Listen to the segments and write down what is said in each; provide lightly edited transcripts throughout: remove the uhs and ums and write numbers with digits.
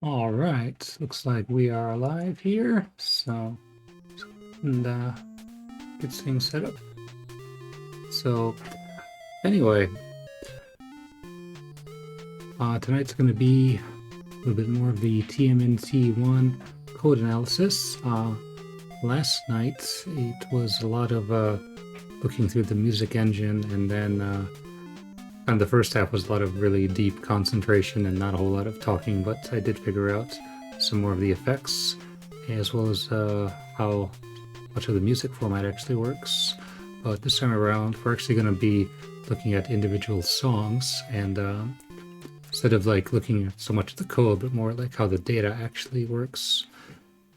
All right, looks like we are alive here. So, and get things set up. So, anyway, tonight's going to be a little bit more of the TMNT1 code analysis. Last night it was a lot of looking through the music engine, and then kind of the first half was a lot of really deep concentration and not a whole lot of talking, but I did figure out some more of the effects, as well as how much of the music format actually works. But this time around, we're actually going to be looking at individual songs, and instead of like looking at so much of the code, but more like how the data actually works.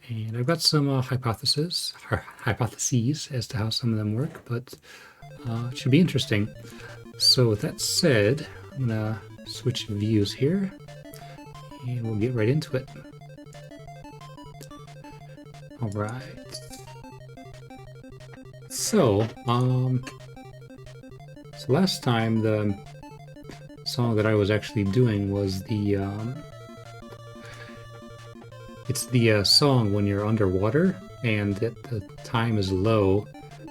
And I've got some hypotheses as to how some of them work, but it should be interesting. So with that said, I'm gonna switch views here, and we'll get right into it. All right. So last time the song that I was actually doing was the it's the song when you're underwater and the time is low,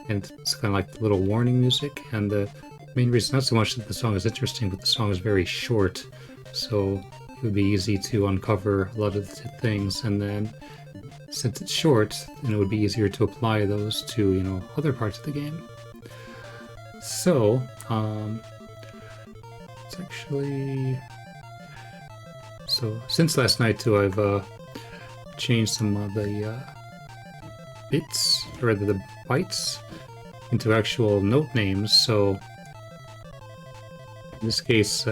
and it's kind of like the little warning music. And the main reason, not so much that the song is interesting, but the song is very short, so it would be easy to uncover a lot of the things. And then since it's short, then it would be easier to apply those to other parts of the game. So it's actually since last night too, I've changed some of the bits, or rather the bytes, into actual note names. So in this case,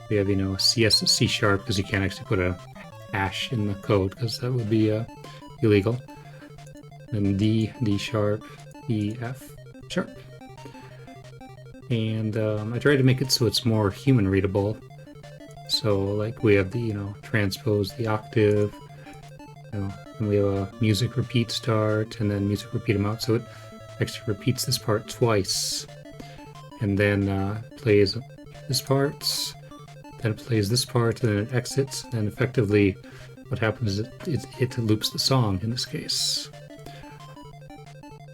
we have C sharp, because you can't actually put a hash in the code because that would be illegal. Then D sharp, E, F sharp. And I tried to make it so it's more human readable. So like we have the transpose, the octave, and we have a music repeat start and then music repeat amount. So it actually repeats this part twice, and then plays this part, then it plays this part, and then it exits. And effectively, what happens is it loops the song in this case.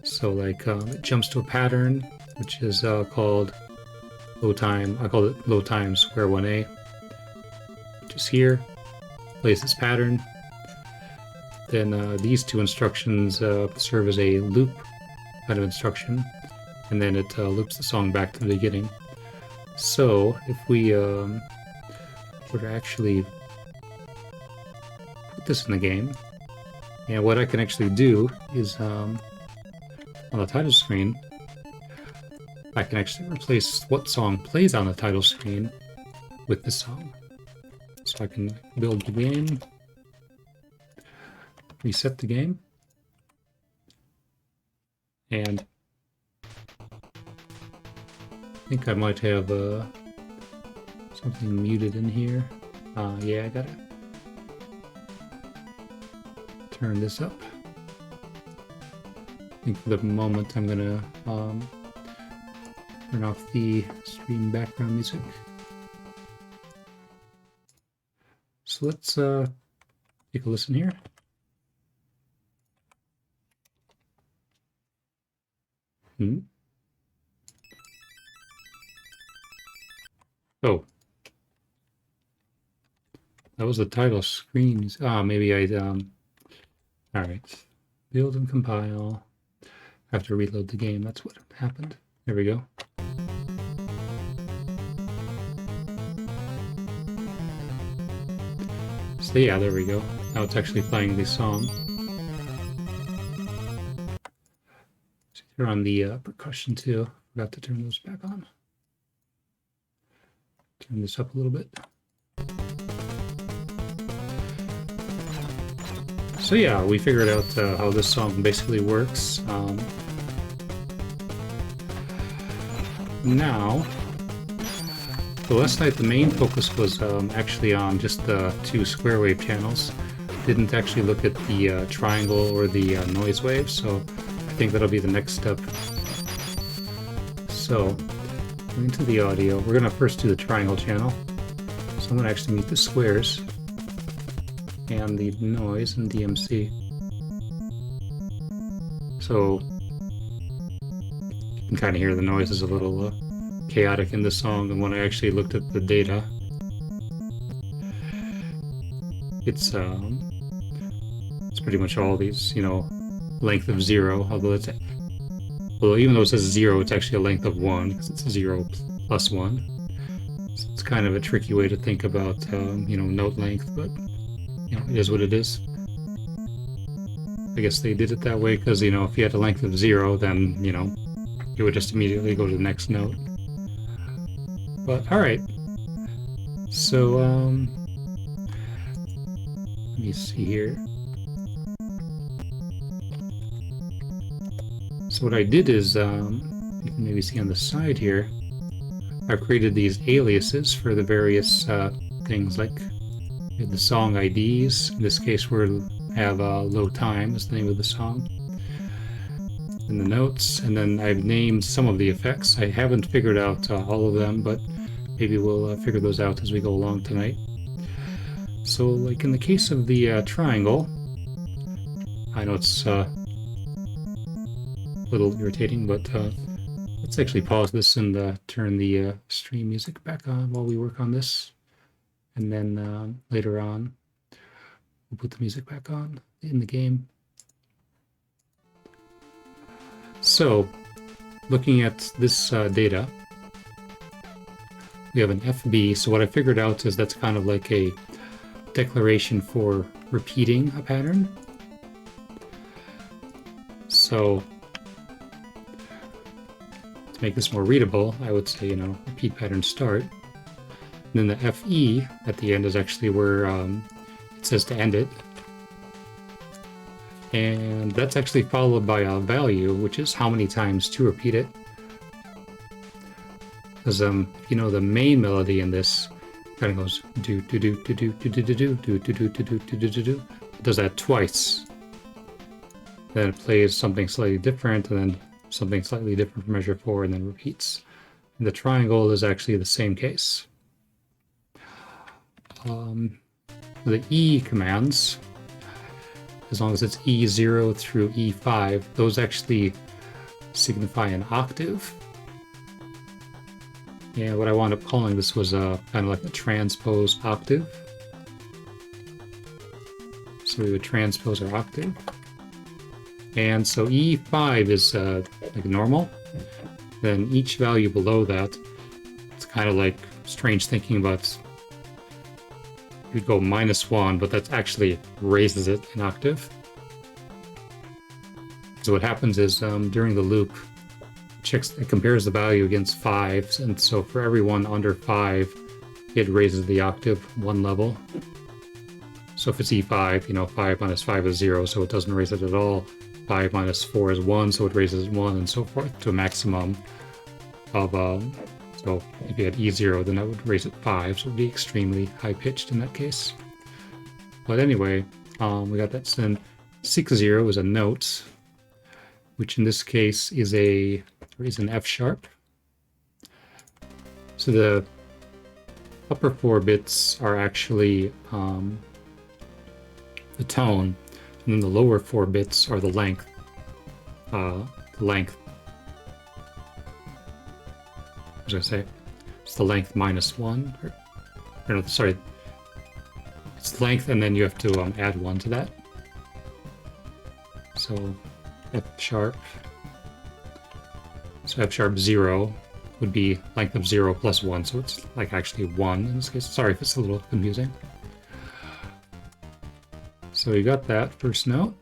So like it jumps to a pattern, which is called low time. I call it low time square 1A. Just here, plays this pattern. Then these two instructions serve as a loop kind of instruction, and then it loops the song back to the beginning. So if we were to actually put this in the game, and what I can actually do is on the title screen, I can actually replace what song plays on the title screen with this song. So I can build the game, reset the game, and I think I might have something muted in here. Yeah, I gotta turn this up. I think for the moment I'm gonna turn off the stream background music. So let's take a listen here. Oh, that was the title screen. Maybe I all right. Build and compile. I have to reload the game. That's what happened. There we go. So yeah, there we go. Now it's actually playing the song. So here on the percussion too. Forgot to turn those back on. Turn this up a little bit. So yeah, we figured out how this song basically works. Now, so last night the main focus was actually on just the two square wave channels. Didn't actually look at the triangle or the noise wave, so I think that'll be the next step. So, into the audio, we're going to first do the triangle channel. So I'm going to actually mute the squares. and the noise in DMC. So you can kind of hear the noise is a little chaotic in the song, and when I actually looked at the data, it's pretty much all these, length of 0, although even though it says 0, it's actually a length of 1, because it's 0 plus 1. So it's kind of a tricky way to think about, note length, but, it is what it is. I guess they did it that way because, if you had a length of 0, then, it would just immediately go to the next note. But, alright. So, let me see here. So what I did is, you can maybe see on the side here, I've created these aliases for the various things, like the song IDs. In this case, we'll have Low Time as the name of the song. And the notes, and then I've named some of the effects. I haven't figured out all of them, but maybe we'll figure those out as we go along tonight. So, like in the case of the triangle, I know it's a little irritating, but let's actually pause this and turn the stream music back on while we work on this. And then later on, we'll put the music back on in the game. So, looking at this data, we have an FB. So what I figured out is that's kind of like a declaration for repeating a pattern. So, to make this more readable, I would say, repeat pattern start. And then the FE at the end is actually where it says to end it. And that's actually followed by a value, which is how many times to repeat it. Because the main melody in this kind of goes do do do do do do do do do do do do do do do do do. It does that twice. Then it plays something slightly different, and then something slightly different for measure 4, and then repeats. And the triangle is actually the same case. The E commands, as long as it's E0 through E5, those actually signify an octave. And what I wound up calling this was kind of like a transpose octave. So we would transpose our octave. And so E5 is like normal. Then each value below that, it's kind of like strange thinking about, you'd go -1, but that actually raises it an octave. So what happens is during the loop, it compares the value against 5s, and so for every one under 5, it raises the octave 1 level. So if it's E5, 5 minus 5 is 0, so it doesn't raise it at all. 5 minus 4 is 1, so it raises 1, and so forth, to a maximum of, so if you had E0, then that would raise it 5, so it would be extremely high-pitched in that case. But anyway, we got that. So then 6-0 is a note, which in this case is an F sharp. So the upper 4 bits are actually the tone, and then the lower 4 bits are the length. What was I say? It's the length -1. Or no, sorry. It's length, and then you have to add 1 to that. So F sharp. So F sharp 0 would be length of 0 plus 1, so it's like actually 1 in this case. Sorry if it's a little confusing. So we got that first note.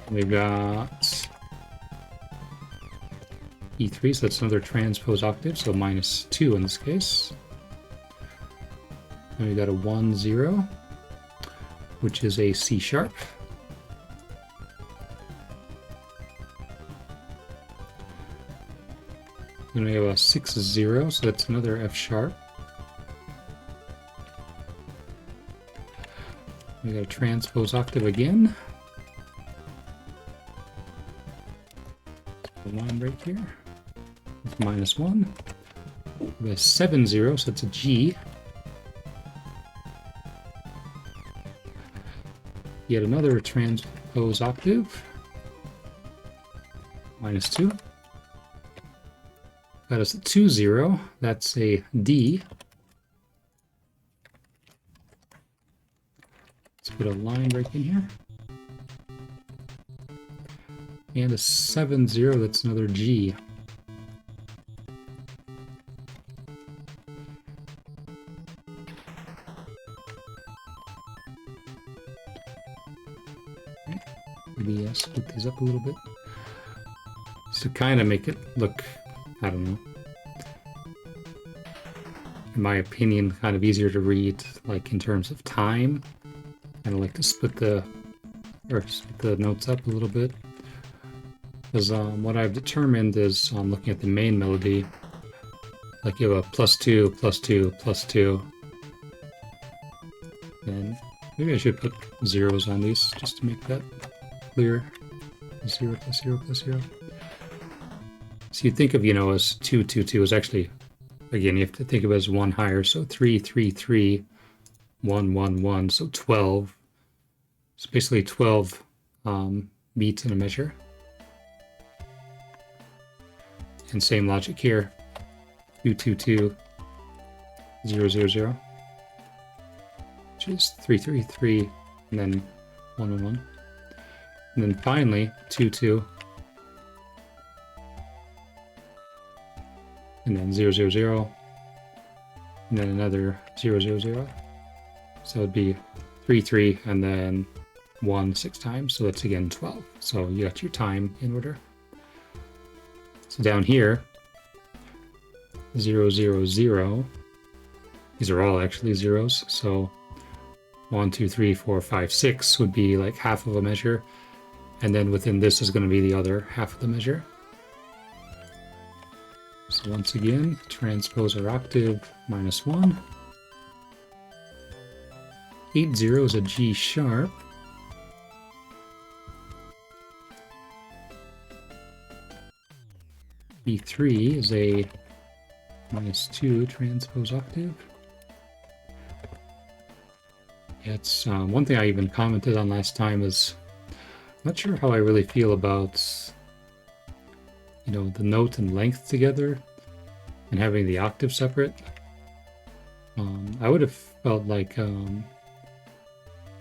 We've got E3, so that's another transpose octave, so -2 in this case. And we got a 1-0, which is a C sharp. Then we have a 6-0, so that's another F sharp. We got a transpose octave again. The line right here. It's -1. We have a 7-0, so it's a G. yet another transpose octave. -2. Got us a 2, 0. That's a D. Let's put a line break in here. And a 7, 0. That's another G. Maybe split these up a little bit. To kind of make it look, I don't know, in my opinion, kind of easier to read, like in terms of time. Kind of like to split the notes up a little bit. Because what I've determined is, looking at the main melody, like you have a +2, +2, +2. And maybe I should put zeros on these just to make that clear. 0, +0, +0. So you think of, as 2, 2, 2 is actually, again, you have to think of it as one higher. So 3, 3, 3, 1, 1, 1. So 12. It's basically 12 beats in a measure. And same logic here. 2, 2, 2, 0, 0, 0. Which is 3, 3, 3, and then 1, 1, 1. And then finally, 2, 2. And then 0, 0, 0, and then another 0, 0, 0. So it'd be 3, 3, and then 1 6 times. So that's again 12. So you got your time in order. So down here, 0, 0, 0. These are all actually zeros. So 1, 2, 3, 4, 5, 6 would be like half of a measure. And then within this is going to be the other half of the measure. So once again, transpose our octave -1. 8, 0 is a G sharp. B3 is a -2 transpose octave. Yeah, it's one thing I even commented on last time is I'm not sure how I really feel about the note and length together and having the octave separate. I would have felt like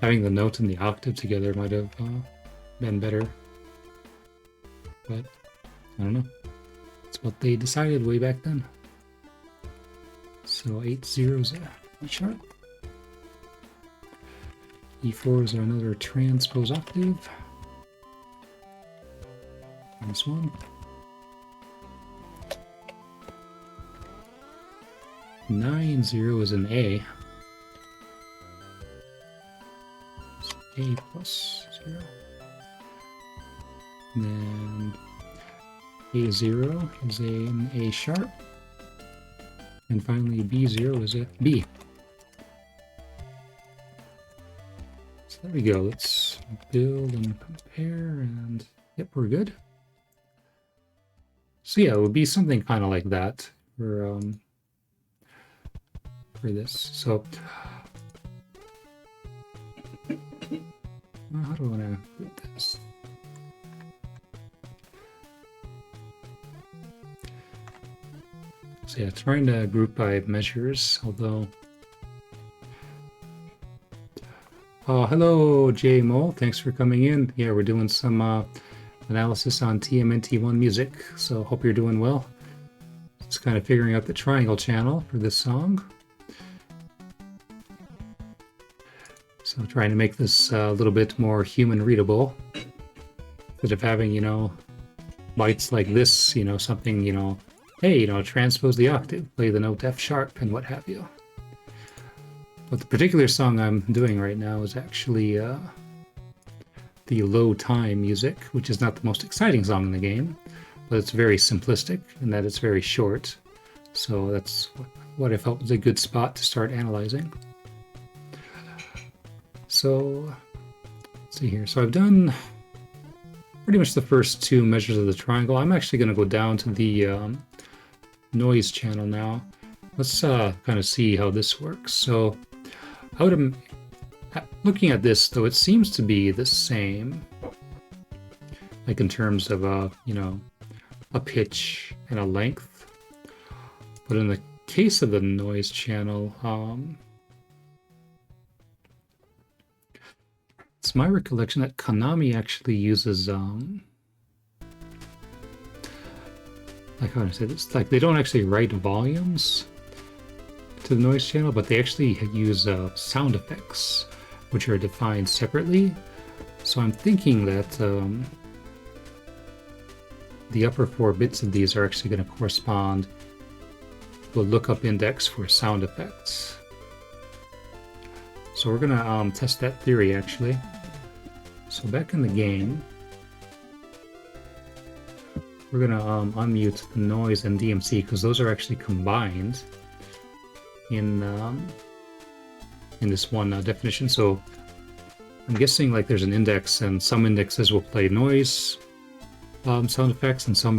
having the note and the octave together might have been better, but I don't know. It's what they decided way back then. So 8, 0 is a E sharp. E4 is another transpose octave. -1. 9, 0 is an A. It's A plus 0. And then A0 is an A sharp. And finally B0 is a B. So there we go. Let's build and compare, and yep, we're good. So yeah, it would be something kind of like that for this. So how do I want to put this? So yeah, trying to group by measures, although hello J Mole, thanks for coming in. Yeah, we're doing some analysis on TMNT1 music, so hope you're doing well. Just kind of figuring out the triangle channel for this song. So trying to make this a little bit more human readable. Instead of having, bytes like this, something, hey, transpose the octave, play the note F sharp, and what have you. But the particular song I'm doing right now is actually the low time music, which is not the most exciting song in the game, but it's very simplistic in that it's very short. So that's what I felt was a good spot to start analyzing. So let's see here. So I've done pretty much the first two measures of the triangle. I'm actually going to go down to the noise channel now. Let's kind of see how this works. So I would Looking at this, though, it seems to be the same, like in terms of you know, a pitch and a length. But in the case of the noise channel, it's my recollection that Konami actually uses like how do I say this? Like they don't actually write volumes to the noise channel, but they actually use sound effects, which are defined separately. So I'm thinking that the upper 4 bits of these are actually going to correspond to a lookup index for sound effects. So we're going to test that theory actually. So back in the game, we're going to unmute the noise and DMC because those are actually combined in this one definition. So I'm guessing like there's an index, and some indexes will play noise sound effects, and some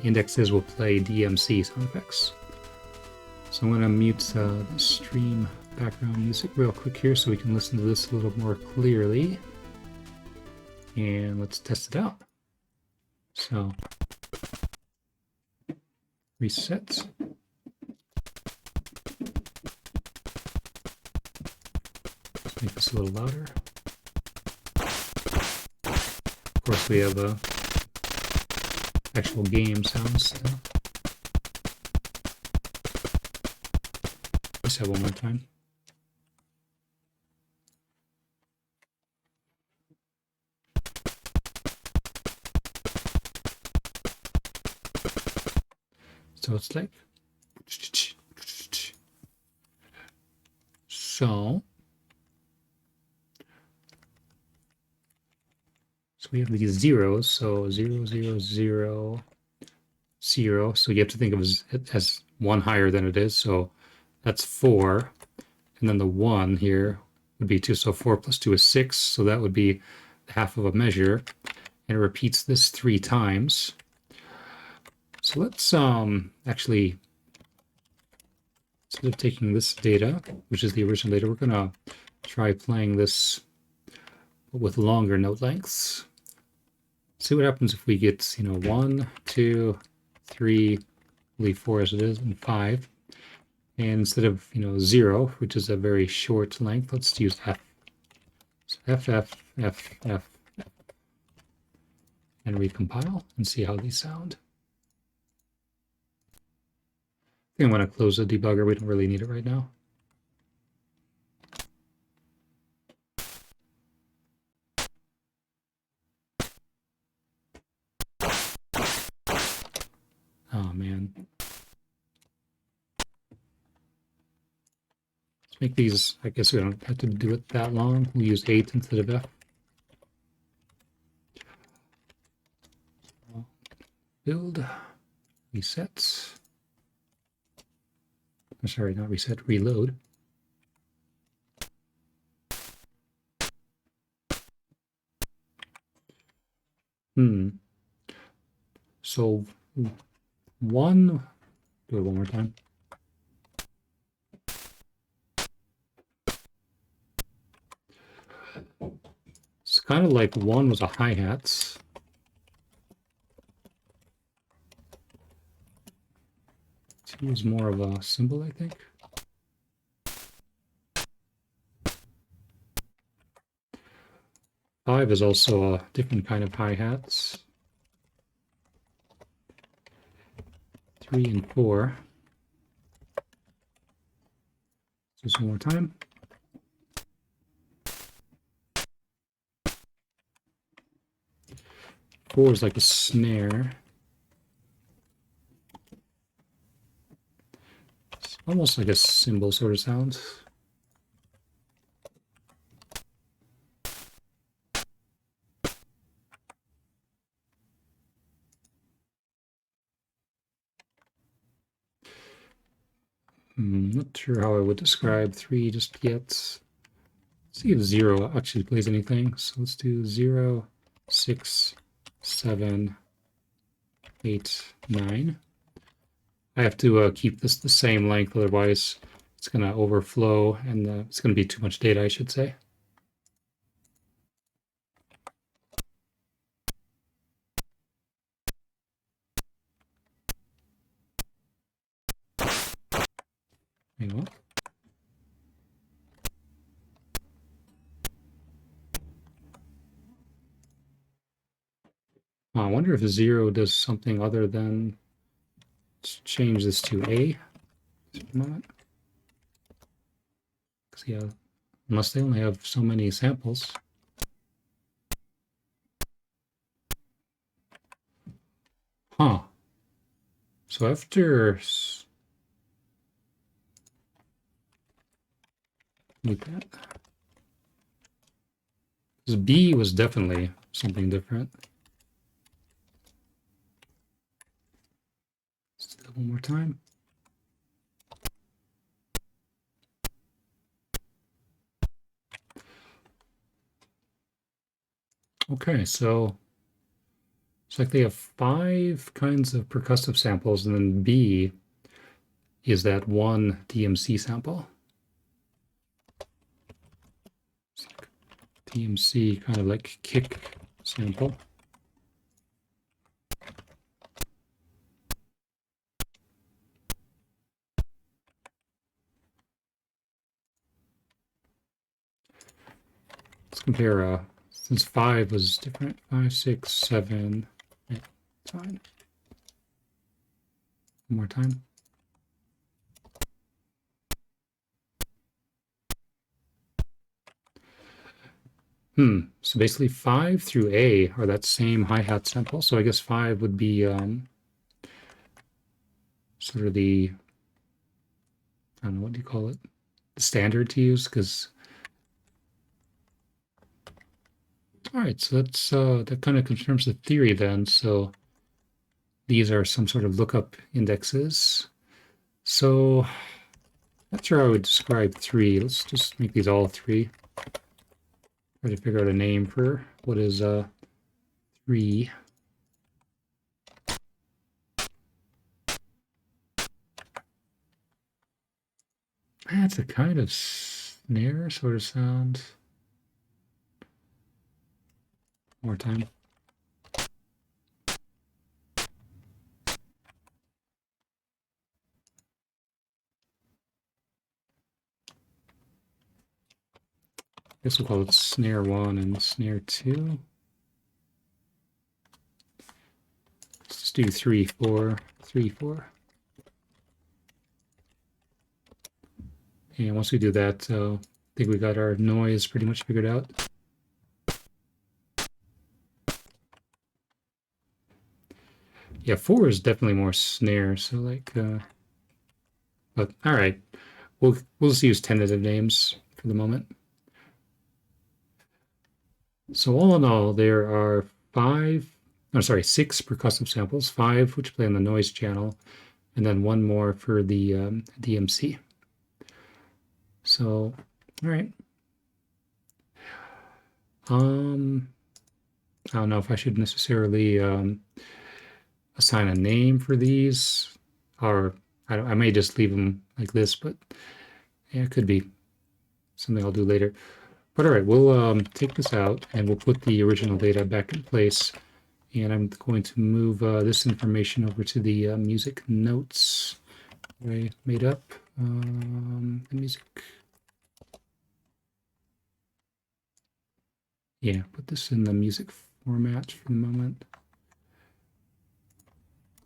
indexes will play DMC sound effects. So I'm going to mute the stream background music real quick here so we can listen to this a little more clearly. And let's test it out. So reset. Let's make this a little louder. Of course, we have actual game sounds still. Let's have one more time. So it's like so we have these zeros, so 0, 0, 0, 0. So you have to think of it as one higher than it is. So that's 4. And then the 1 here would be 2. So 4 plus 2 is 6. So that would be half of a measure. And it repeats this 3 times. So let's actually, instead of taking this data, which is the original data, we're going to try playing this with longer note lengths. See what happens if we get, 1, 2, 3, leave 4 as it is, and 5. And instead of, 0, which is a very short length, let's use F. So F, F, F, F, F. And recompile and see how these sound. I think I'm going to close the debugger. We don't really need it right now. Oh, man. Let's make these, I guess we don't have to do it that long. We'll use 8 instead of F. Build, reset. I'm sorry, not reset, reload. So 1, do it one more time. It's kind of like 1 was a hi-hat. 2 is more of a cymbal, I think. Five is also a different kind of hi-hats. 3 and 4. Just one more time. Four is like a snare. It's almost like a cymbal sort of sound. Not sure how I would describe 3 just yet. Let's see if 0 actually plays anything. So let's do 0, 6, 7, 8, 9. I have to keep this the same length, otherwise it's it's going to overflow, and it's going to be too much data, I should say. Hang on. I wonder if 0 does something other than change this to A. Just a moment. Yeah, unless they only have so many samples. Huh. So after like that, because B was definitely something different. Let's do that one more time. Okay, so it's like they have 5 kinds of percussive samples, and then B is that one DMC sample. Like DMC, kind of like kick sample. Let's compare, since 5 was different, 5, 6, 7, 8, fine. One more time. So basically 5 through A are that same hi-hat sample. So I guess 5 would be sort of the, I don't know, what do you call it? The standard to use, because all right, so that's that kind of confirms the theory then. So these are some sort of lookup indexes. So not sure how I would describe 3. Let's just make these all 3. Try to figure out a name for what is 3. That's a kind of snare sort of sound. More time. I guess we'll call it snare 1 and snare 2. Let's just do 3, 4, 3, 4. And once we do that, I think we got our noise pretty much figured out. Yeah, 4 is definitely more snare, so like, but all right, we'll just use tentative names for the moment. So all in all, there are 6 percussive samples, 5 which play on the noise channel, and then 1 more for the DMC. So, all right. I don't know if I should necessarily assign a name for these, or I may just leave them like this, but yeah, it could be something I'll do later. But all right, we'll take this out and we'll put the original data back in place. And I'm going to move this information over to the music notes I made up. The music. Yeah, put this in the music format for the moment.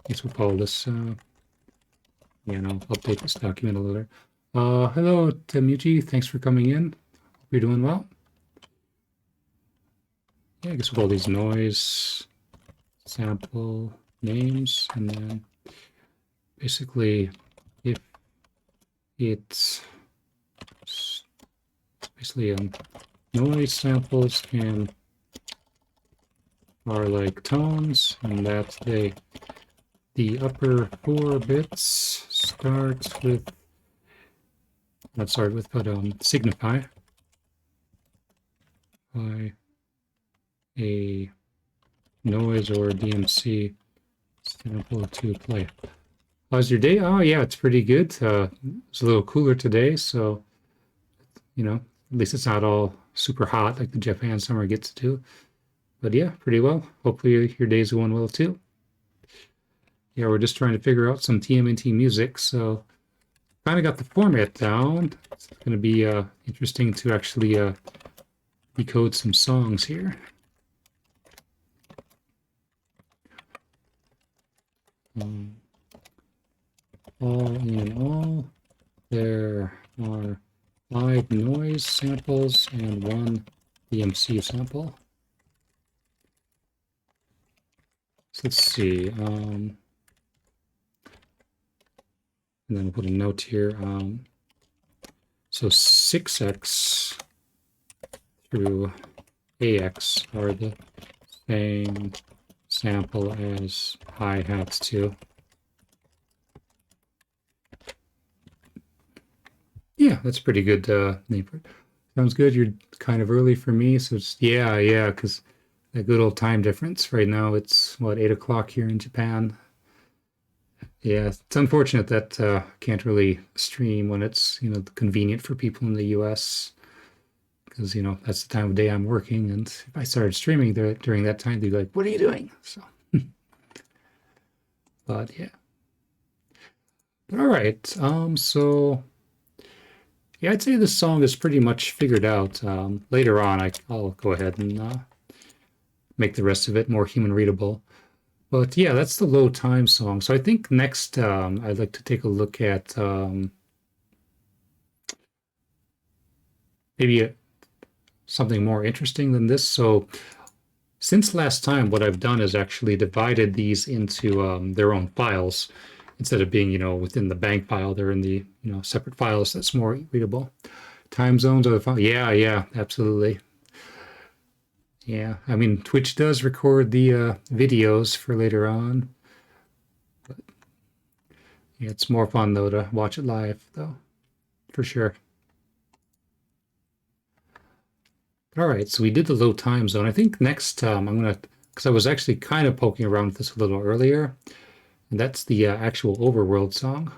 I guess we'll call this, yeah, and I'll update this document a little. Hello, Temuji. Thanks for coming in. Hope you're doing well. Yeah, I guess we'll call these noise sample names, and then basically if it's basically noise samples are like tones, and that the upper 4 bits starts with, not start with, but signify by a noise or DMC sample to play. How's your day? Oh yeah, it's pretty good. It's a little cooler today, so at least it's not all super hot like the Japan summer gets to. But yeah, pretty well. Hopefully your day's going well too. Yeah, we're just trying to figure out some TMNT music, so kind of got the format down. It's going to be interesting to actually decode some songs here. Um, all in all, there are 5 noise samples and 1 BMC sample. So let's see. And then we'll put a note here. So 6x through AX are the same sample as hi-hats too. Yeah, that's pretty good name for it. Sounds good. You're kind of early for me, so it's yeah, because that good old time difference. Right now it's what, 8 o'clock here in Japan. Yeah, it's unfortunate that can't really stream when it's convenient for people in the US, because that's the time of day I'm working, and if I started streaming there during that time, they'd be like, "What are you doing?" So, but yeah, but all right. So yeah, I'd say this song is pretty much figured out. Later on, I'll go ahead and make the rest of it more human readable. But yeah, that's the low time song. So I think next I'd like to take a look at maybe something more interesting than this. So since last time, what I've done is actually divided these into their own files. Instead of being, within the bank file, they're in the, separate files. That's more readable. Time zones are the file. Yeah, absolutely. Yeah, I mean, Twitch does record the videos for later on. But yeah, it's more fun, though, to watch it live, though, for sure. All right, so we did the low time zone. I think next I'm going to, because I was actually kind of poking around with this a little earlier, and that's the actual Overworld song.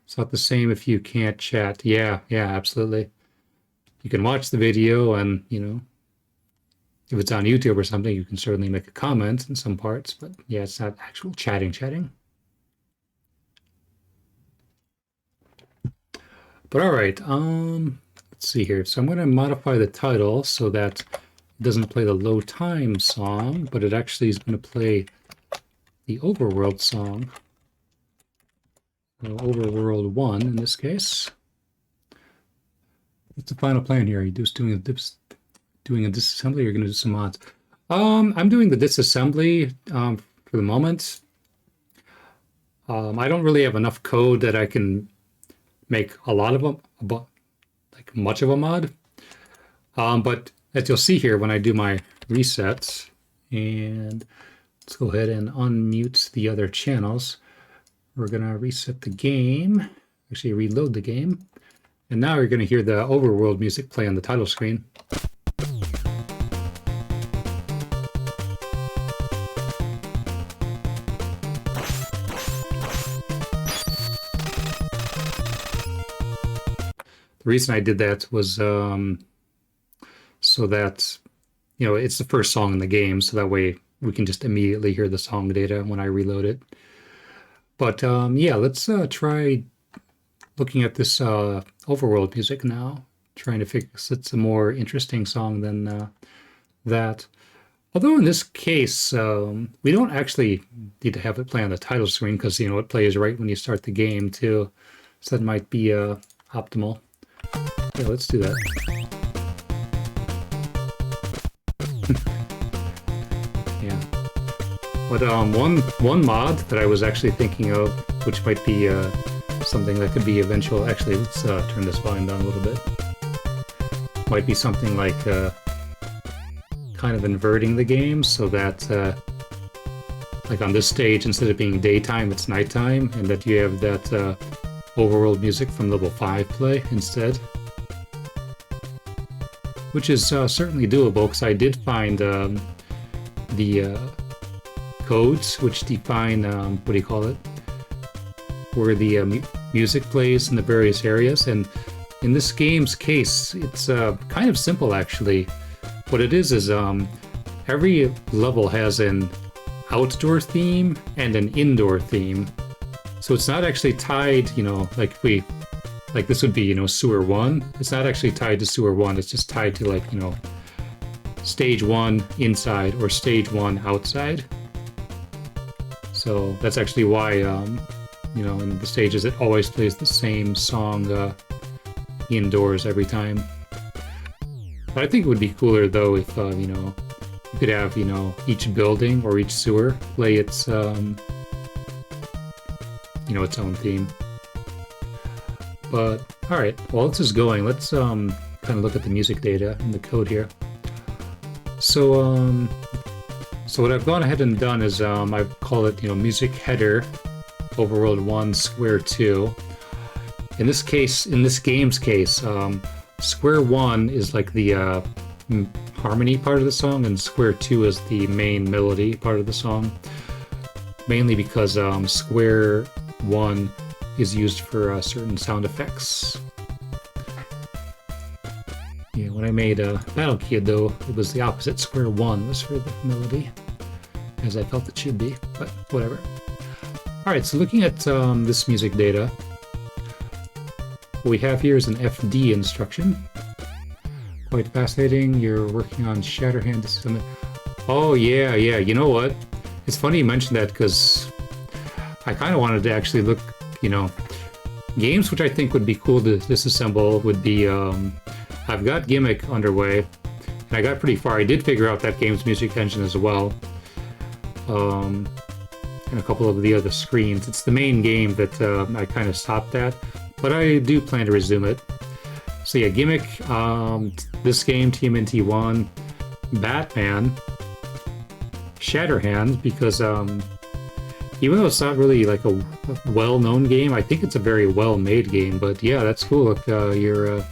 It's not the same if you can't chat. Yeah, absolutely. You can watch the video and, if it's on YouTube or something, you can certainly make a comment in some parts, but yeah, it's not actual chatting. But all right, let's see here. So I'm going to modify the title so that it doesn't play the low time song, but it actually is going to play the Overworld song. So Overworld 1 in this case. What's the final plan here? Are you just doing a disassembly, or you're going to do some mods? I'm doing the disassembly for the moment. I don't really have enough code that I can make a lot of them, like much of a mod. But as you'll see here, when I do my resets, and let's go ahead and unmute the other channels. We're going to reset the game, actually reload the game. And now you're going to hear the Overworld music play on the title screen. The reason I did that was so that, it's the first song in the game, so that way we can just immediately hear the song data when I reload it. But yeah, let's try looking at this Overworld music now, trying to fix it's a more interesting song than that. Although in this case, we don't actually need to have it play on the title screen because, it plays right when you start the game too. So that might be optimal. Yeah, let's do that. Yeah. But one mod that I was actually thinking of, which might be something that could be eventual. Actually, let's turn this volume down a little bit. Might be something like kind of inverting the game so that like on this stage, instead of being daytime, it's nighttime, and that you have that Overworld music from level 5 play instead. Which is certainly doable, because I did find the codes which define, what do you call it? where the music plays in the various areas. And in this game's case, it's kind of simple actually. What it is every level has an outdoor theme and an indoor theme. So it's not actually tied, like this would be, sewer 1. It's not actually tied to sewer 1. It's just tied to like, stage 1 inside or stage 1 outside. So that's actually why, in the stages it always plays the same song indoors every time. But I think it would be cooler though if, you could have, each building or each sewer play its, its own theme. But all right, while this is going, let's kind of look at the music data and the code here. So what I've gone ahead and done is I call it music header Overworld 1 square 2. In this game's case, square 1 is like the harmony part of the song, and square 2 is the main melody part of the song. Mainly because square 1 is used for certain sound effects. Yeah, when I made Battle Kid though, it was the opposite. Square 1 was for the melody, as I felt it should be, but whatever. Alright, so looking at this music data, what we have here is an FD instruction. Quite fascinating. You're working on Shatterhand. Oh yeah, you know what? It's funny you mentioned that because I kind of wanted to actually look, games which I think would be cool to disassemble would be, I've got Gimmick underway, and I got pretty far. I did figure out that game's music engine as well, and a couple of the other screens. It's the main game that I kind of stopped at, but I do plan to resume it. So yeah, Gimmick, this game, TMNT1, Batman, Shatterhand, because even though it's not really like a well-known game, I think it's a very well-made game. But yeah, that's cool if you're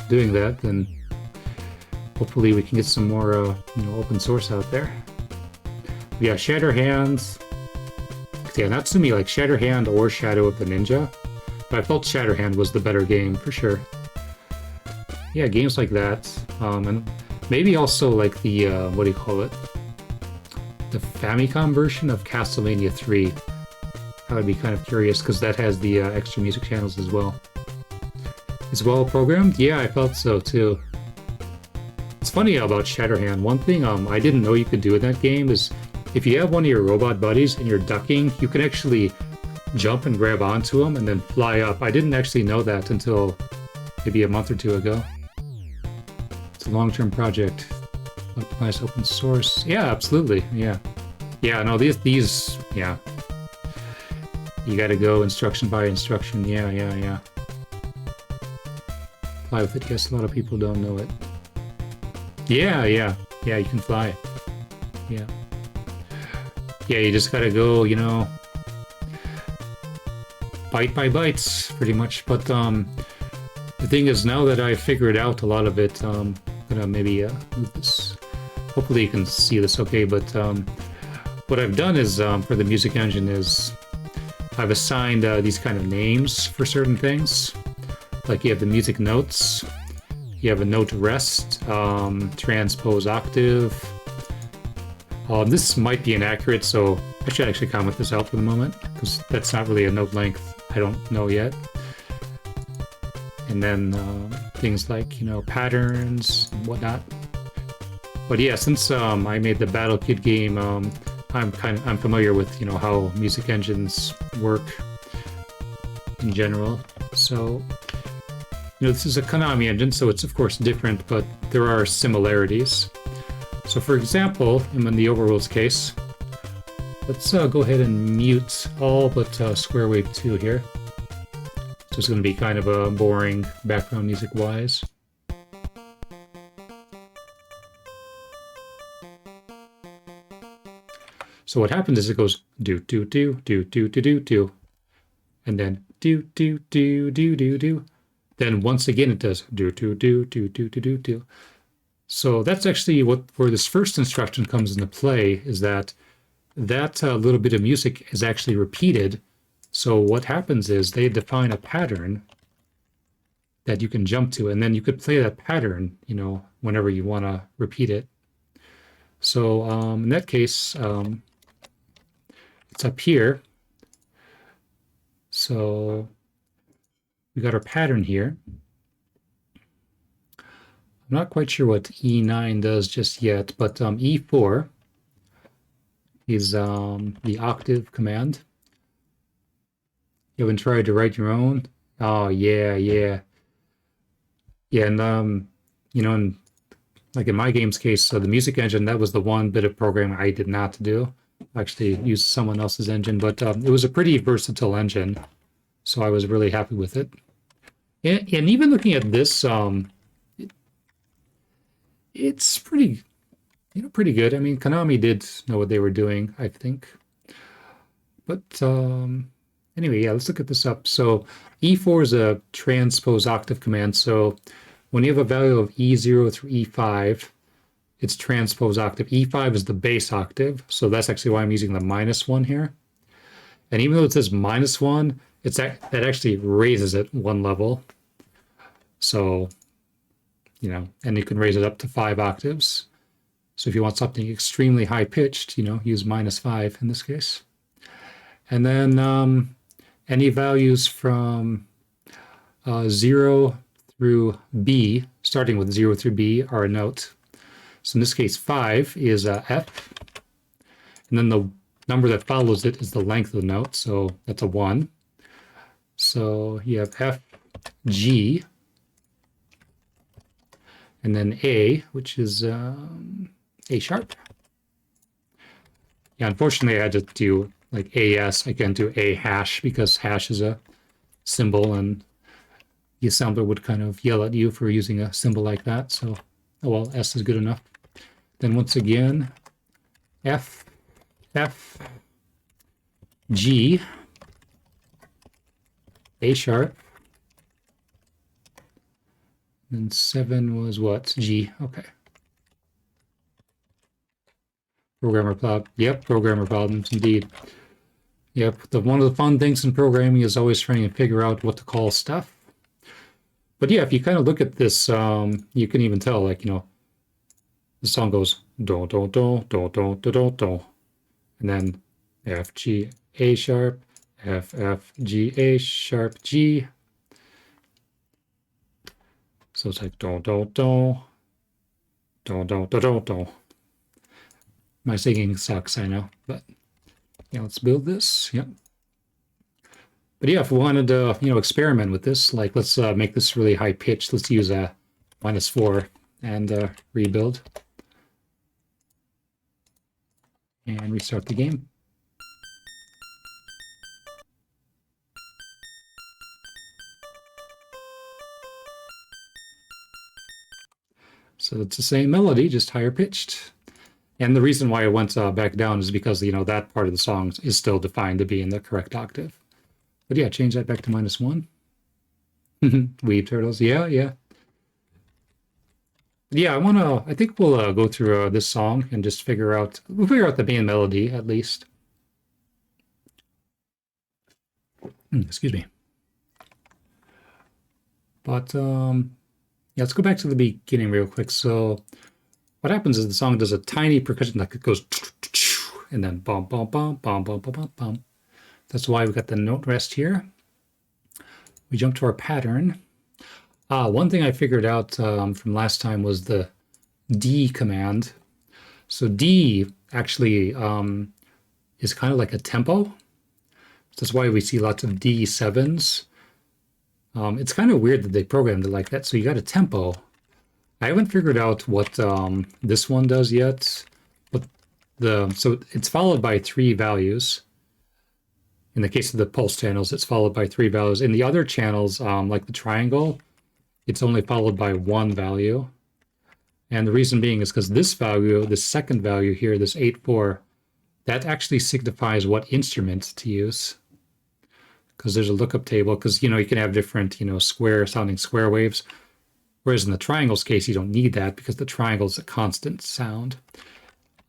doing that, then hopefully we can get some more open source out there. But yeah, Shatterhand. Yeah, not to me like Shatterhand or Shadow of the Ninja, but I felt Shatterhand was the better game for sure. Yeah, games like that, and maybe also like the what do you call it? The Famicom version of Castlevania 3. I would be kind of curious because that has the extra music channels as well. It's well programmed? Yeah, I felt so too. It's funny about Shatterhand. One thing I didn't know you could do in that game is if you have one of your robot buddies and you're ducking, you can actually jump and grab onto them and then fly up. I didn't actually know that until maybe a month or two ago. It's a long-term project. Nice open source. Yeah, absolutely. Yeah. Yeah, no, these, yeah. You gotta go instruction by instruction. Yeah. Fly with it. Yes, a lot of people don't know it. Yeah, you can fly. Yeah. Yeah, you just gotta go, bite by bites, pretty much. But the thing is, now that I've figured out a lot of it, I'm gonna maybe move this. Hopefully you can see this okay, but what I've done is, for the music engine is, I've assigned these kind of names for certain things. Like you have the music notes, you have a note rest, transpose octave. This might be inaccurate, so I should actually comment this out for the moment, because that's not really a note length, I don't know yet. And then things like, patterns and whatnot. But yeah, since I made the Battle Kid game, I'm familiar with how music engines work in general. So this is a Konami engine, so it's of course different, but there are similarities. So for example, in the Overworld's case, let's go ahead and mute all but Square Wave 2 here. So it's going to be kind of a boring background music-wise. So what happens is it goes do do do do do do do do, and then do do do do do do. Then once again it does do do do do do do do do. So that's actually where this first instruction comes into play, is that little bit of music is actually repeated So what happens is they define a pattern that you can jump to, and then you could play that pattern, whenever you want to repeat it. So in that case, it's up here. So we got our pattern here. I'm not quite sure what E9 does just yet, but E4 is the octave command. You haven't tried to write your own? Oh, yeah, yeah. Yeah, and and like in my game's case, so the music engine, that was the one bit of programming I did not do. I actually used someone else's engine, but it was a pretty versatile engine, so I was really happy with it. And even looking at this, it's pretty good. I mean, Konami did know what they were doing, I think. But anyway, yeah, let's look at this up. So E4 is a transpose octave command. So when you have a value of E0 through E5, it's transpose octave. E5 is the base octave. So that's actually why I'm using the -1 here. And even though it says -1, that actually raises it one level. So, and you can raise it up to 5 octaves. So if you want something extremely high pitched, use -5 in this case. And then any values from 0 through B, starting with 0 through B, are a note. So in this case, 5 is F. And then the number that follows it is the length of the note. So that's a 1. So you have F, G, and then A, which is A sharp. Yeah, unfortunately, I had to do like AS. I can't do A hash because hash is a symbol, and the assembler would kind of yell at you for using a symbol like that. So, oh well, S is good enough. Then once again, F, F, G, A sharp. And 7 was what? G. Okay. Programmer problem. Yep, programmer problems indeed. Yep, one of the fun things in programming is always trying to figure out what to call stuff. But yeah, if you kind of look at this, you can even tell, like, the song goes do do do do do do do do, and then F G A sharp, F F G A sharp G. So it's like do do do do do do do do. My singing sucks, I know, but yeah, let's build this. Yep. But yeah, if we wanted to, experiment with this, like let's make this really high pitched. Let's use a -4 and rebuild and restart the game. So it's the same melody, just higher pitched. And the reason why it went back down is because, that part of the song is still defined to be in the correct octave. But yeah, change that back to -1. Weave turtles. Yeah, yeah. Yeah, I think we'll go through this song and just we'll figure out the main melody at least. Excuse me. But yeah, let's go back to the beginning real quick. So what happens is the song does a tiny percussion, like it goes, and then bum, bum, bum, bum, bum, bum, bum, bum. That's why we got the note rest here. We jump to our pattern. One thing I figured out from last time was the D command. So D actually is kind of like a tempo. That's why we see lots of D7s. It's kind of weird that they programmed it like that. So you got a tempo. I haven't figured out what this one does yet, but so it's followed by 3 values. In the case of the pulse channels, it's followed by 3 values. In the other channels, like the triangle, it's only followed by 1 value. And the reason being is because this value, this second value here, this 8-4, that actually signifies what instrument to use. Because there's a lookup table, because, you can have different, sounding square waves. Whereas in the triangle's case, you don't need that because the triangle is a constant sound.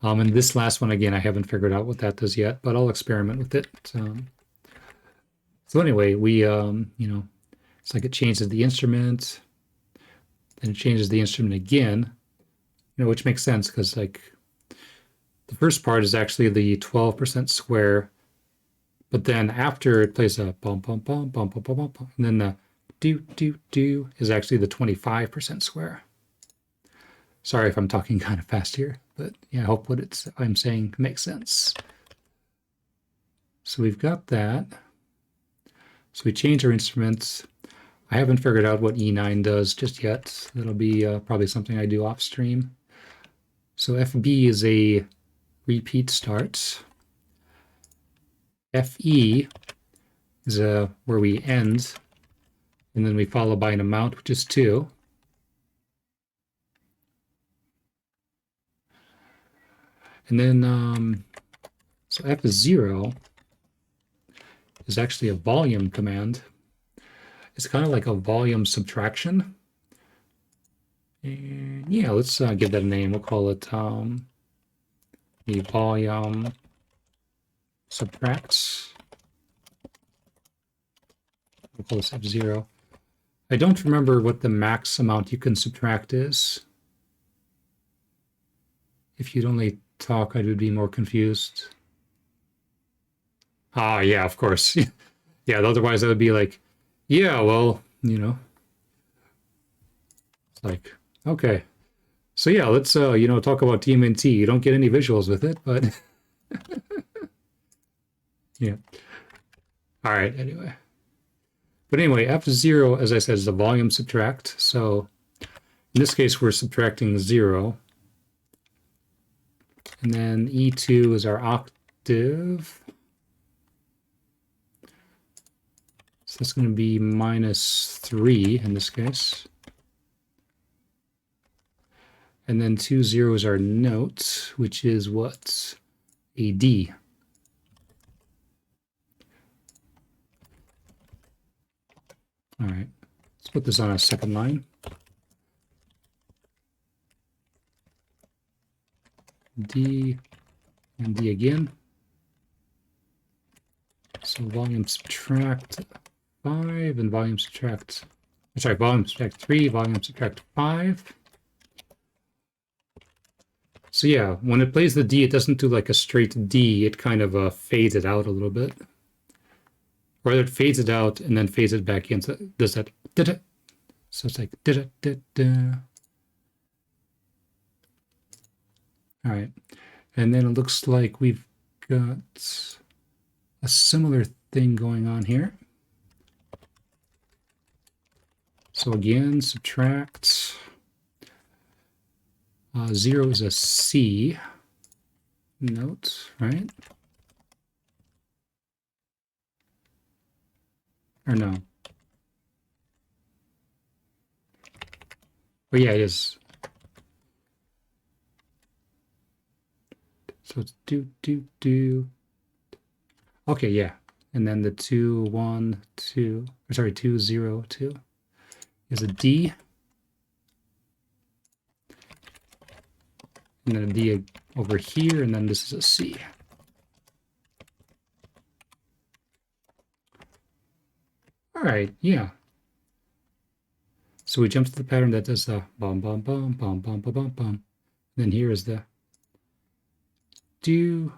And this last one, again, I haven't figured out what that does yet, but I'll experiment with it. So anyway, we, it's like it changes the instrument, then it changes the instrument again, which makes sense because like the first part is actually the 12% square, but then after it plays a bum bum bum bum bum bum bum, bum, and then the do do do is actually the 25% square. Sorry if I'm talking kind of fast here, but yeah, I hope what I'm saying makes sense. So we've got that. So we change our instruments. I haven't figured out what E9 does just yet. That'll be probably something I do off stream. So FB is a repeat start. FE is where we end, and then we follow by an amount, which is 2. And then, so F is 0 is actually a volume command. It's kind of like a volume subtraction. And yeah, let's give that a name. We'll call it the volume subtracts. We'll call this F0. I don't remember what the max amount you can subtract is. If you'd only talk, I would be more confused. Ah, yeah, of course. Yeah, otherwise I would be like, yeah, well, it's like, okay. So yeah, let's talk about TMNT. You don't get any visuals with it, but yeah. All right, anyway. But anyway, F0, as I said, is the volume subtract. So in this case, we're subtracting 0. And then E2 is our octave. So that's going to be -3 in this case. And then 2 0 is our note, which is what? A D. All right, let's put this on a second line. D and D again. So volume subtract 5 and volume subtract, sorry, volume subtract 3, volume subtract 5. So yeah, when it plays the D, it doesn't do like a straight D. It kind of fades it out a little bit. Or it fades it out and then fades it back in. So it does that. Da-da. So it's like da-da-da-da. All right. And then it looks like we've got a similar thing going on here. So again, subtract. 0 is a C note, right? Or no? Oh yeah, it is. So it's do, do, do. Okay, yeah. And then the 2, 1, 2, or sorry, 2, 0, 2 is a D. And then a D over here, and then this is a C. All right, yeah. So we jump to the pattern that does the bum, bum, bum, bum, bum, bum, bum, bum. Then here is the do,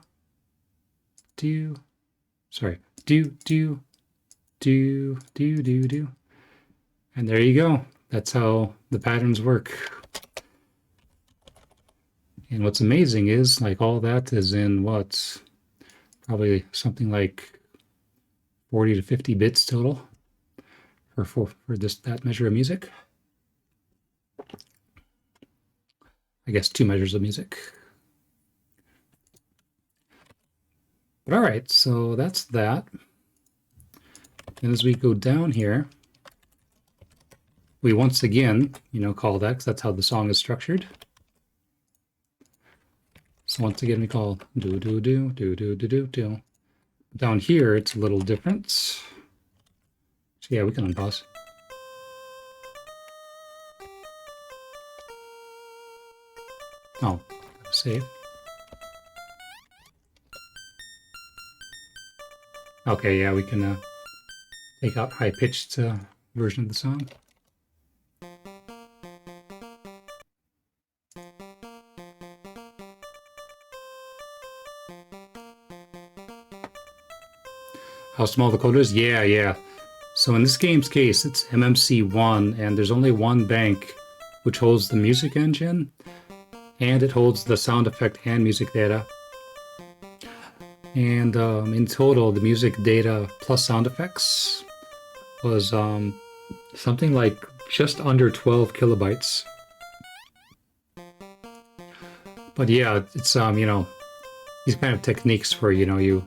do, sorry, do, do, do, do, do, do. And there you go. That's how the patterns work. And what's amazing is like all that is in what's probably something like 40 to 50 bits total for that measure of music. I guess 2 measures of music. But all right, so that's that. And as we go down here, we once again, call that because that's how the song is structured. So once again, we call do, do, do, do, do, do, do, do. Down here, it's a little different. So yeah, we can unpause. Oh, save. Okay, yeah, we can take out high-pitched version of the song. How small the code is? Yeah, yeah. So in this game's case, it's MMC1, and there's only one bank which holds the music engine, and it holds the sound effect and music data. And in total, the music data plus sound effects was something like just under 12 kilobytes. But yeah, it's you know, these kind of techniques where, you know, you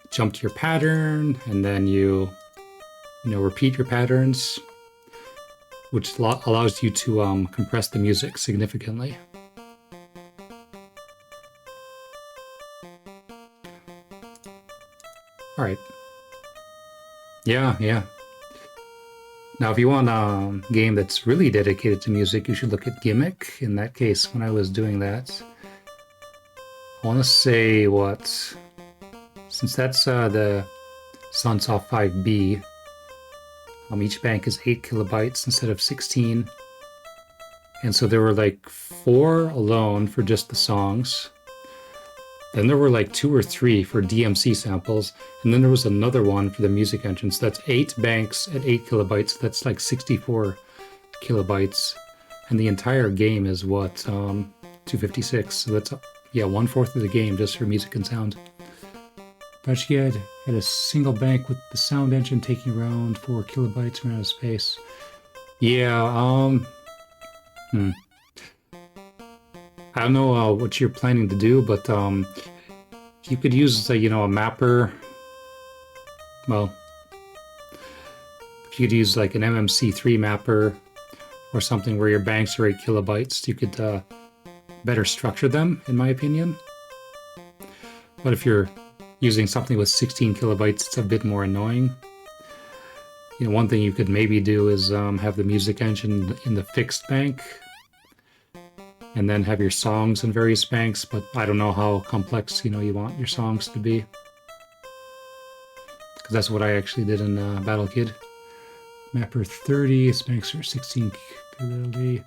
jump to your pattern and then you repeat your patterns, which allows you to compress the music significantly. All right. Yeah, yeah. Now, if you want a game that's really dedicated to music, you should look at Gimmick. In that case, when I was doing that, I want to say what, since that's the Sunsoft 5B, each bank is 8 kilobytes instead of 16. And so there were like 4 alone for just the songs. Then there were like 2 or 3 for DMC samples. And then there was another one for the music engine. So that's 8 banks at 8 kilobytes. That's like 64 kilobytes. And the entire game is what, 256. So that's, yeah, 1/4 of the game just for music and sound. But you had a single bank with the sound engine taking around 4 kilobytes ran out of space. Yeah, I don't know what you're planning to do, but you could use a mapper. Well, if you could use like an MMC3 mapper or something where your banks are 8 kilobytes, you could better structure them, in my opinion. But if you're using something with 16 kilobytes, it's a bit more annoying. You know, one thing you could maybe do is have the music engine in the fixed bank, and then have your songs in various banks, but I don't know how complex, you want your songs to be. Because that's what I actually did in Battle Kid. Mapper 30, its banks are 16 kilobytes.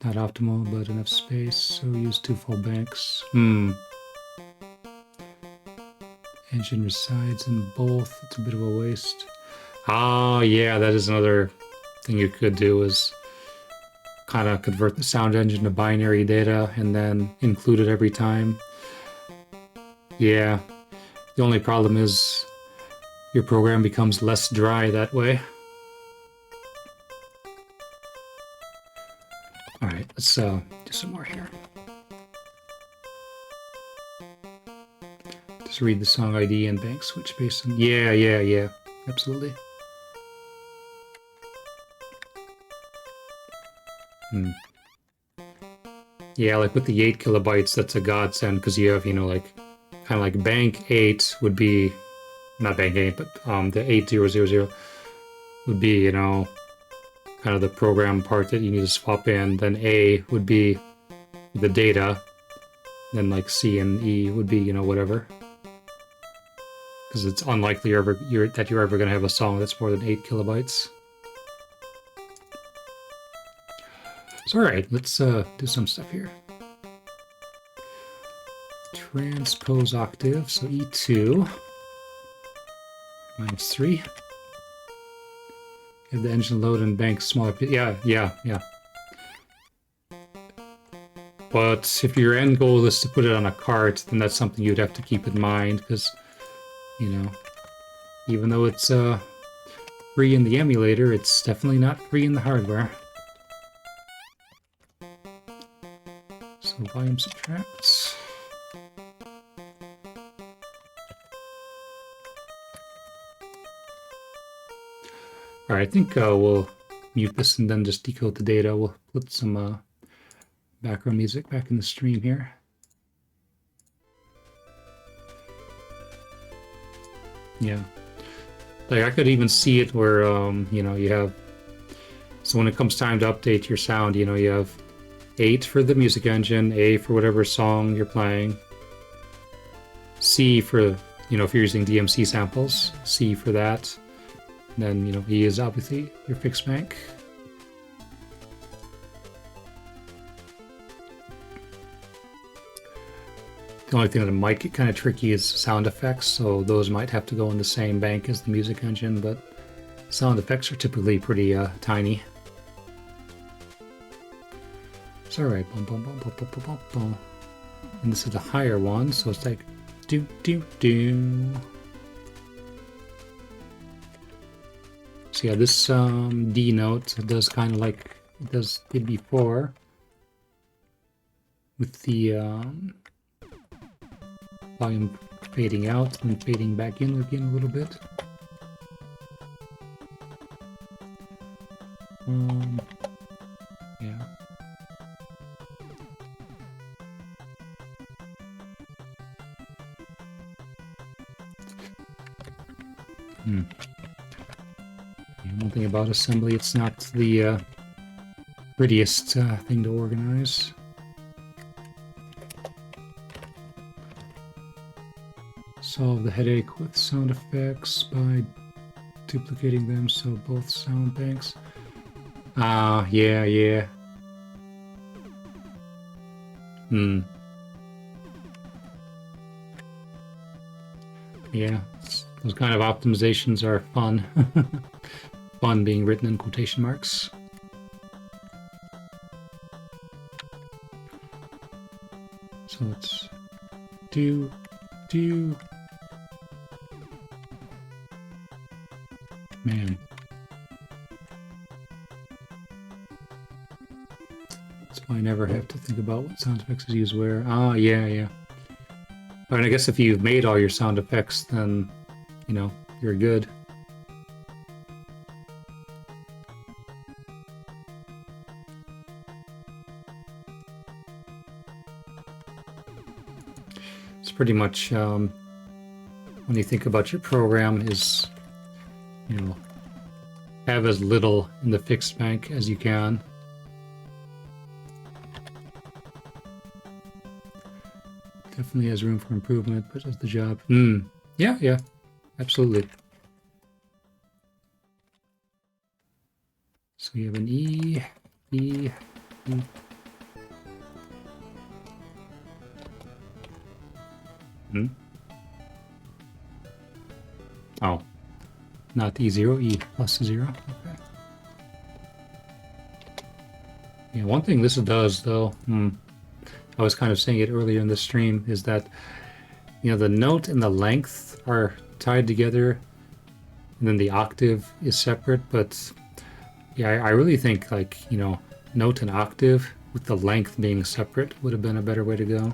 Not optimal, but enough space, so use 2 full banks. Engine resides in both. It's a bit of a waste. Ah, yeah, that is another thing you could do, is kind of convert the sound engine to binary data and then include it every time. Yeah, the only problem is your program becomes less dry that way. All right, let's do some more here. Just read the song ID and bank switch based on... Yeah, absolutely. Yeah, like with the 8 kilobytes, that's a godsend, because you have, like, kind of like bank 8 would be, not bank 8, but the 8000 would be, kind of the program part that you need to swap in. Then A would be the data. Then like C and E would be, whatever. Because it's unlikely that you're ever going to have a song that's more than 8 kilobytes. So, all right, let's do some stuff here. Transpose octave, so E2 minus 3. Have the engine load and bank smaller. Yeah. But if your end goal is to put it on a cart, then that's something you'd have to keep in mind, because, even though it's free in the emulator, it's definitely not free in the hardware. So volume subtracts. All right, I think we'll mute this and then just decode the data. We'll put some background music back in the stream here. Yeah, like I could even see it where you have, so when it comes time to update your sound, you have 8 for the music engine, A for whatever song you're playing, C for, if you're using DMC samples, C for that, Then, you know, E is obviously your fixed bank. The only thing that might get kind of tricky is sound effects, so those might have to go in the same bank as the music engine, but sound effects are typically pretty tiny. It's alright. Bum, bum, bum, bum, bum, bum, bum, bum. And this is the higher one, so it's like do do do. So yeah, this D note does kind of like it did before, with the volume fading out and fading back in again a little bit. Yeah. One thing about assembly, it's not the prettiest thing to organize. Solve the headache with sound effects by duplicating them so both sound banks. Yeah. Yeah, those kind of optimizations are fun. Fun being written in quotation marks. So let's do. Man. That's why I never have to think about what sound effects is used where. Yeah. But I guess if you've made all your sound effects, then, you know, you're good. It's pretty much, when you think about your program, is, you know, have as little in the fixed bank as you can. Definitely has room for improvement, but does the job. Yeah, absolutely. So we have an E. Oh, not E0, E plus 0. Okay. Yeah, one thing this does, though, I was kind of saying it earlier in the stream, is that, you know, the note and the length are tied together, and then the octave is separate, but yeah, I really think, like, you know, note and octave with the length being separate would have been a better way to go.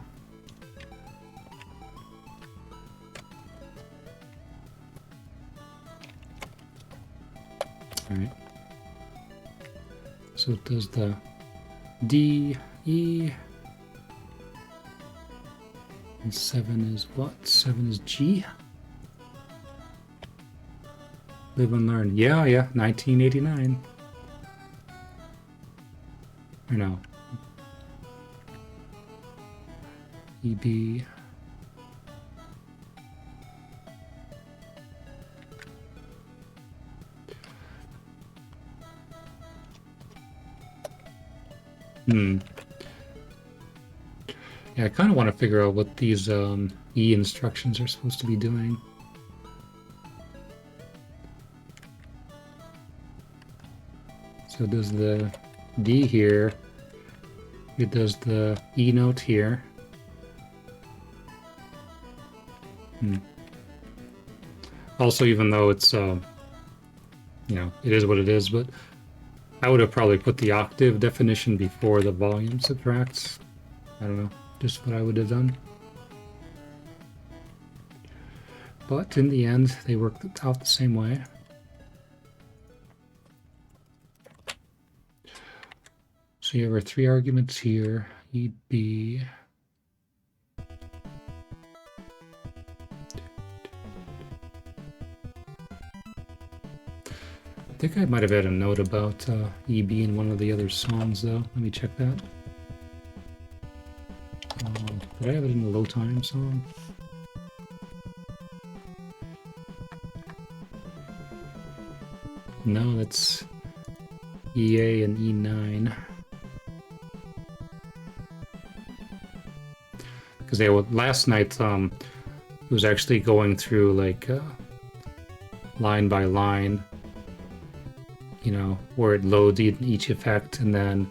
Alright. So it does the D, E, and 7 is what? 7 is G? Live and learn. Yeah, 1989. Or no. EB. Yeah, I kind of want to figure out what these E instructions are supposed to be doing. So it does the D here. It does the E note here. Also, even though it's, you know, it is what it is, but I would have probably put the octave definition before the volume subtracts. I don't know, just what I would have done. But in the end, they worked out the same way. So you have our 3 arguments here, E, B. I think I might have had a note about EB in one of the other songs, though. Let me check that. Did I have it in the low time song? No, that's EA and E9. Because last night it was actually going through like line by line, you know, where it loads each effect and then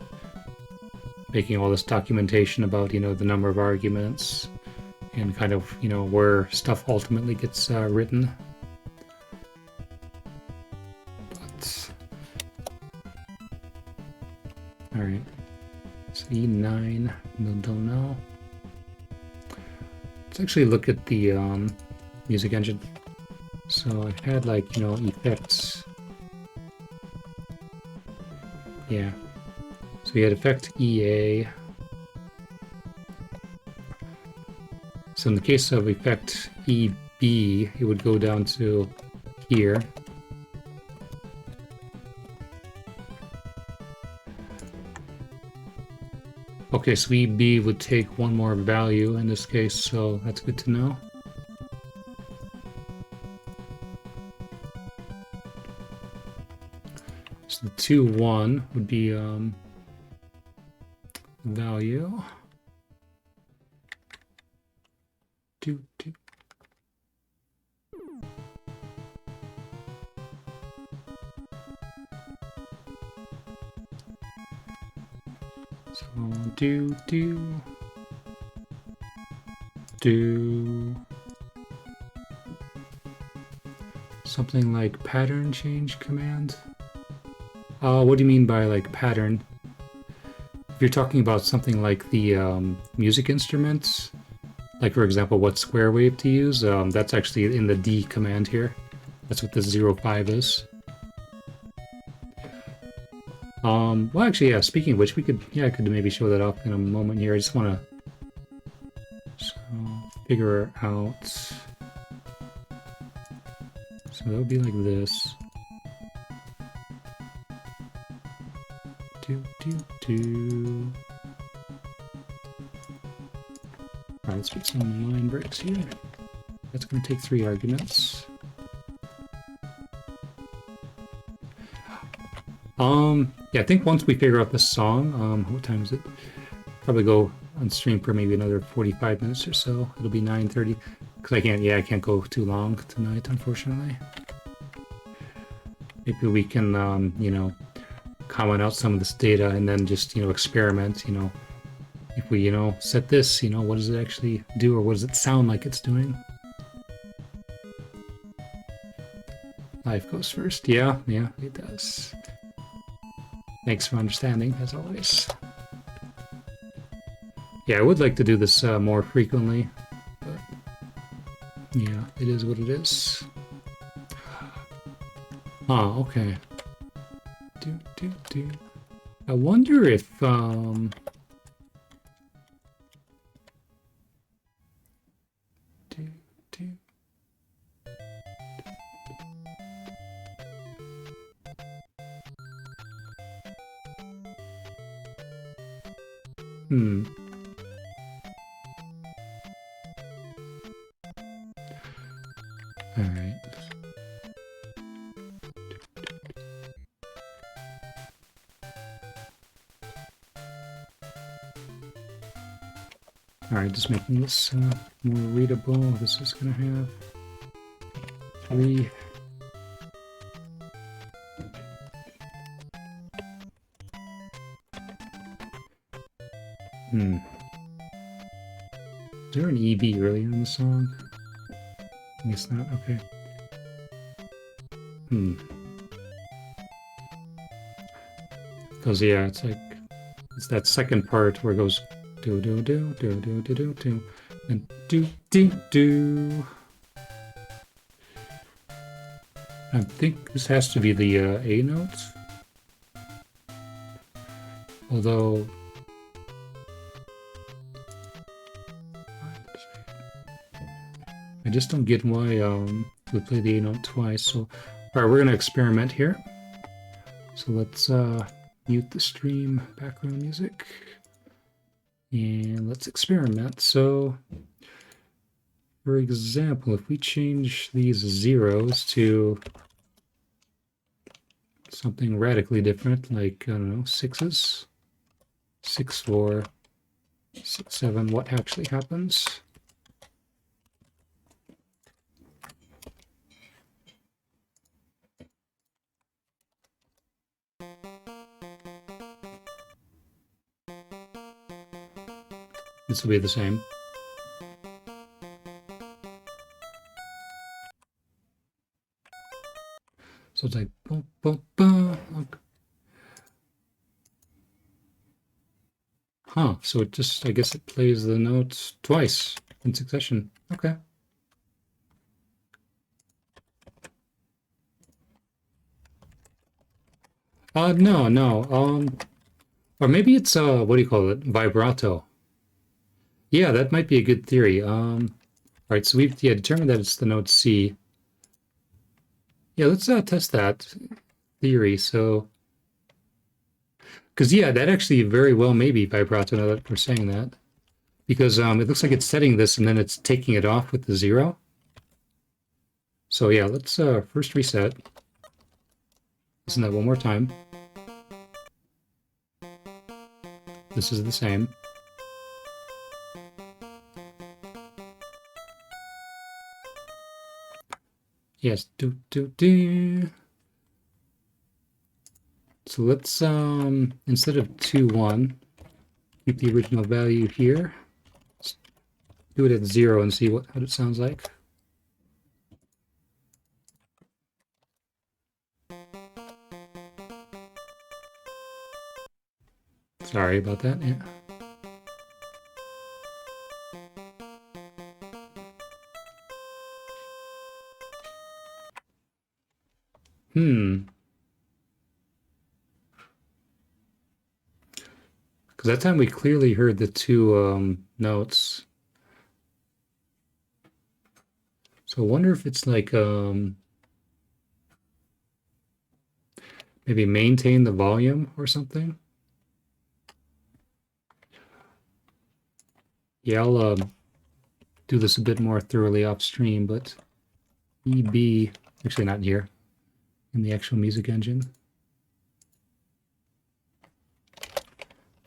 making all this documentation about, you know, the number of arguments and kind of, you know, where stuff ultimately gets written. But all right, so E9, don't know. Let's actually look at the music engine. So I had like, you know, effects. Yeah. So we had effect EA. So in the case of effect EB, it would go down to here. Okay, so EB would take one more value in this case, so that's good to know. So the 2-1 would be value. 2. So do something like pattern change command. What do you mean by like pattern? If you're talking about something like the music instruments, like for example, what square wave to use, that's actually in the D command here. That's what the 05 is. Well, actually, yeah, speaking of which, I could maybe show that off in a moment here. I just want to figure out. So that would be like this. Alright, let's put some line breaks here. That's going to take 3 arguments. Yeah, I think once we figure out the song, what time is it? Probably go on stream for maybe another 45 minutes or so. It'll be 9:30. Because I can't go too long tonight, unfortunately. Maybe we can, you know, comment out some of this data and then just, you know, experiment, you know. If we, you know, set this, you know, what does it actually do or what does it sound like it's doing? Life goes first. Yeah, it does. Thanks for understanding, as always. Yeah, I would like to do this more frequently, but yeah, it is what it is. Ah, okay. I wonder if all right. All right, just making this more readable. This is gonna have 3. Is there an EB earlier in the song? I guess not. Okay. Because yeah, it's like it's that second part where it goes do do do do do do do do and do do do. I think this has to be the A notes. Although I just don't get why we play the A note twice. So alright, we're gonna experiment here. So let's mute the stream background music. And let's experiment. So for example, if we change these zeros to something radically different, like, I don't know, 6s, 6, 4, 6, 7, what actually happens? This will be the same. So it's like, boom, boom, boom. Huh, so it just, I guess it plays the notes twice in succession. Okay. No, no. Or maybe it's, what do you call it? Vibrato. Yeah, that might be a good theory. All right, so we've, yeah, determined that it's the note C. Yeah, let's test that theory. So, because yeah, that actually very well may be vibrato now that we're saying that. Because it looks like it's setting this and then it's taking it off with the 0. So yeah, let's first reset. Listen to that one more time. This is the same. Yes, do do do. So let's instead of 2 1, keep the original value here. Let's do it at 0 and see what it sounds like. Sorry about that. Yeah. Hmm. Because that time we clearly heard the 2 notes. So I wonder if it's like maybe maintain the volume or something. Yeah, I'll do this a bit more thoroughly off stream, but EB, actually not here, in the actual music engine.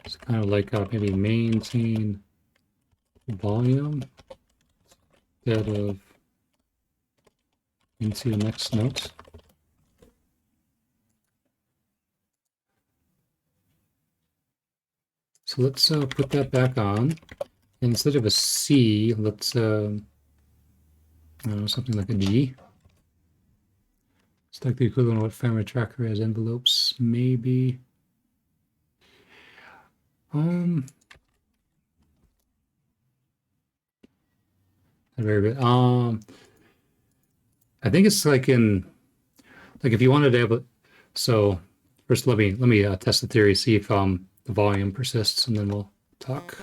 It's kind of like maybe maintain volume instead of into next note. So let's put that back on. And instead of a C, let's I don't know, something like a G. It's like the equivalent of what Family Tracker has envelopes, maybe. Not very good. I think it's like in, like if you wanted to have it. So first, let me test the theory, see if the volume persists, and then we'll talk.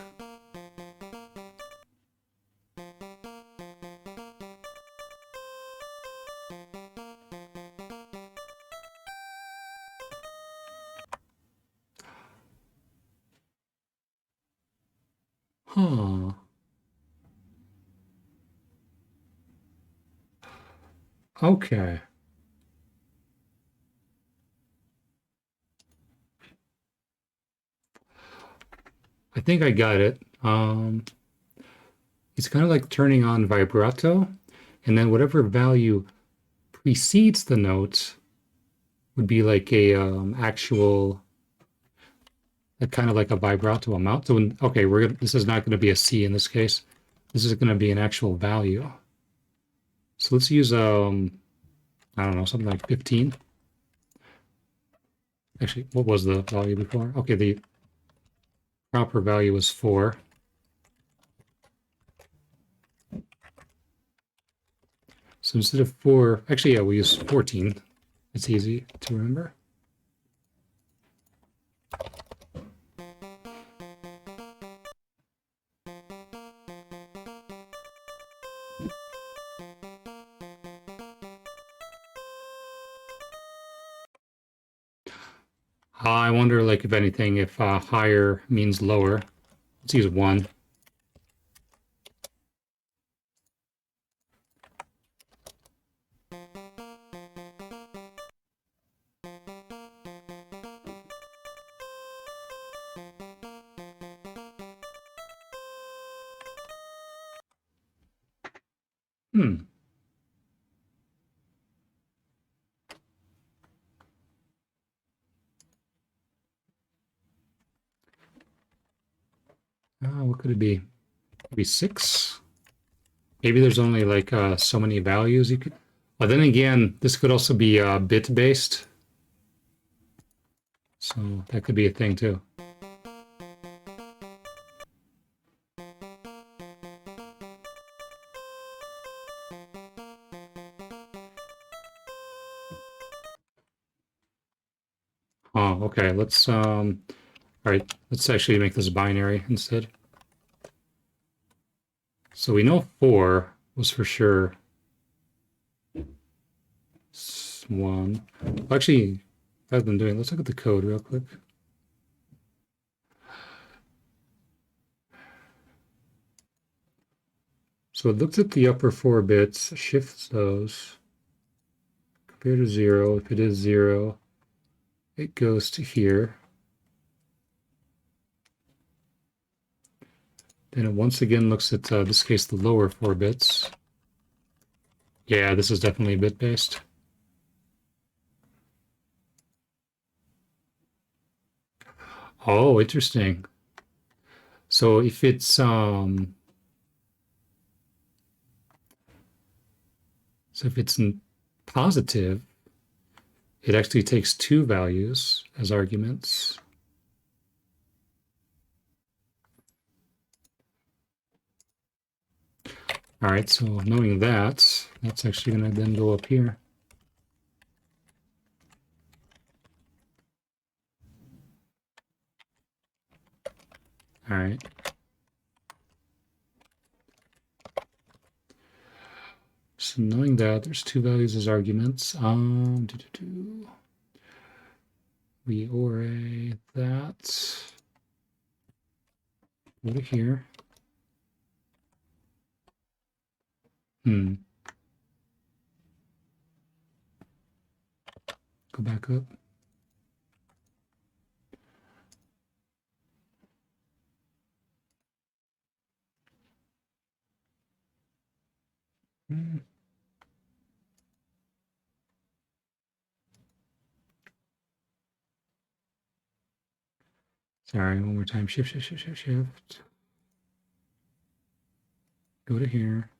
Huh. Okay. I think I got it. It's kind of like turning on vibrato, and then whatever value precedes the note would be like a actual, kind of like a vibrato amount. So when, okay, this is not going to be a C in this case. This is going to be an actual value. So let's use I don't know, something like 15. Actually, what was the value before? Okay, the proper value was 4. So instead of 4, actually, yeah, we use 14. It's easy to remember. I wonder, like, if anything, if higher means lower. Let's use 1. Hmm. What could it be? Maybe 6? Maybe there's only like so many values you could. But then again, this could also be bit based. So that could be a thing too. Oh, okay. All right, let's actually make this binary instead. So we know 4 was for sure 1. Well, actually, rather than doing, let's look at the code real quick. So it looks at the upper 4 bits, shifts those, compare to 0. If it is 0, it goes to here. Then it once again looks at, this case, the lower 4 bits. Yeah, this is definitely bit-based. Oh, interesting. So if it's positive, it actually takes 2 values as arguments. All right, so knowing that, that's actually going to then go up here. All right. So knowing that, there's 2 values as arguments. We array that over here. Go back up. Sorry, one more time. Shift, shift, shift, shift, shift. Go to here.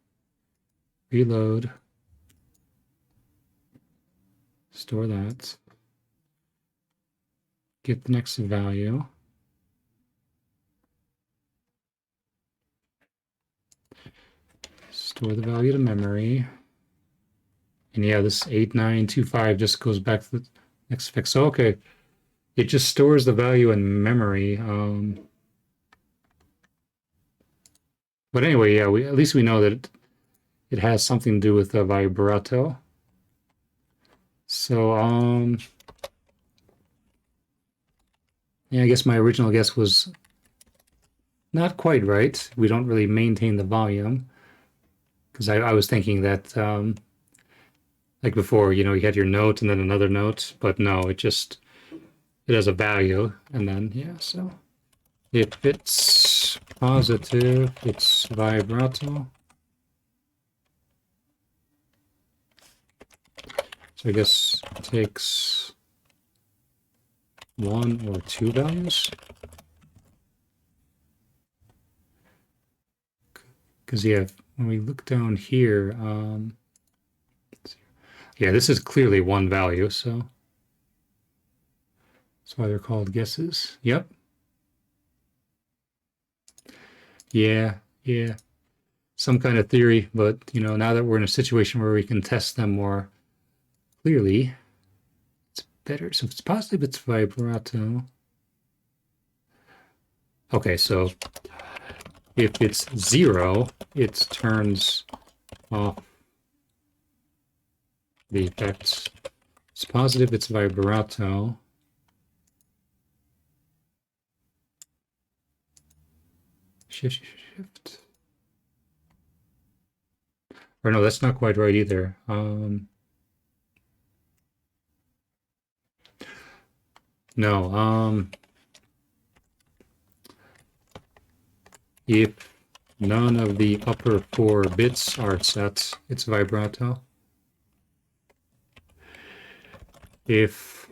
Reload. Store that. Get the next value. Store the value to memory. And yeah, this 8925 just goes back to the next fix. So, okay, it just stores the value in memory. But anyway, yeah, at least we know that it has something to do with the vibrato. So, yeah, I guess my original guess was not quite right. We don't really maintain the volume because I was thinking that, like before, you had your note and then another note, but no, it has a value, and then yeah. So if it's positive, it's vibrato. So I guess it takes 1 or 2 values. Because yeah, when we look down here, yeah, this is clearly 1 value, so that's why they're called guesses. Yep. Yeah, yeah. Some kind of theory, but now that we're in a situation where we can test them more clearly, it's better. So if it's positive, it's vibrato. Okay, so if it's 0, it turns off the effects. It's positive, it's vibrato. Shift, shift, shift. Or no, that's not quite right either. No, if none of the upper 4 bits are set. It's vibrato. If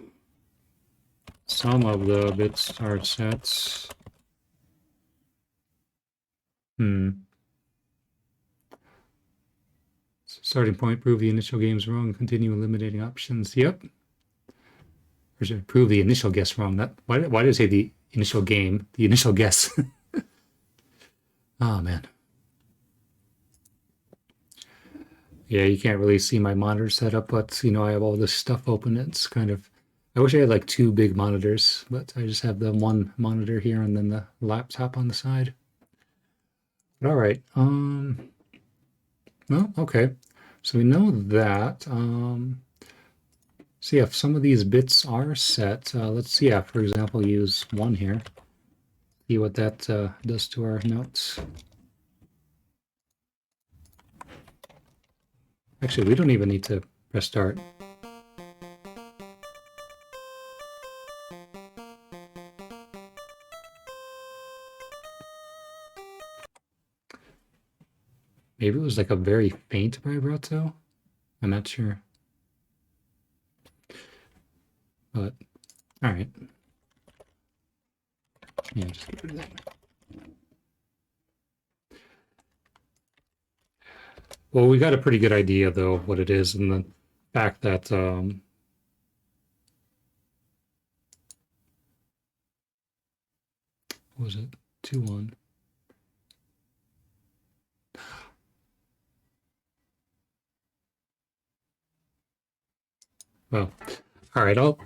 some of the bits are set, starting point, prove the initial game's wrong, continue eliminating options. Yep. Or should I prove the initial guess wrong? Why did I say the initial game? The initial guess. Oh, man. Yeah, you can't really see my monitor setup, but, you know, I have all this stuff open. It's kind of... I wish I had like 2 big monitors, but I just have the one monitor here and then the laptop on the side. But all right. Well, okay. So we know that. So yeah, if some of these bits are set, let's see. Yeah, for example, use 1 here. See what that does to our notes. Actually, we don't even need to press start. Maybe it was like a very faint vibrato. I'm not sure. But, all right. Yeah, just get rid of that. Well, we got a pretty good idea, though, what it is, and the fact that what was it? 2-1. Well, all right, I'll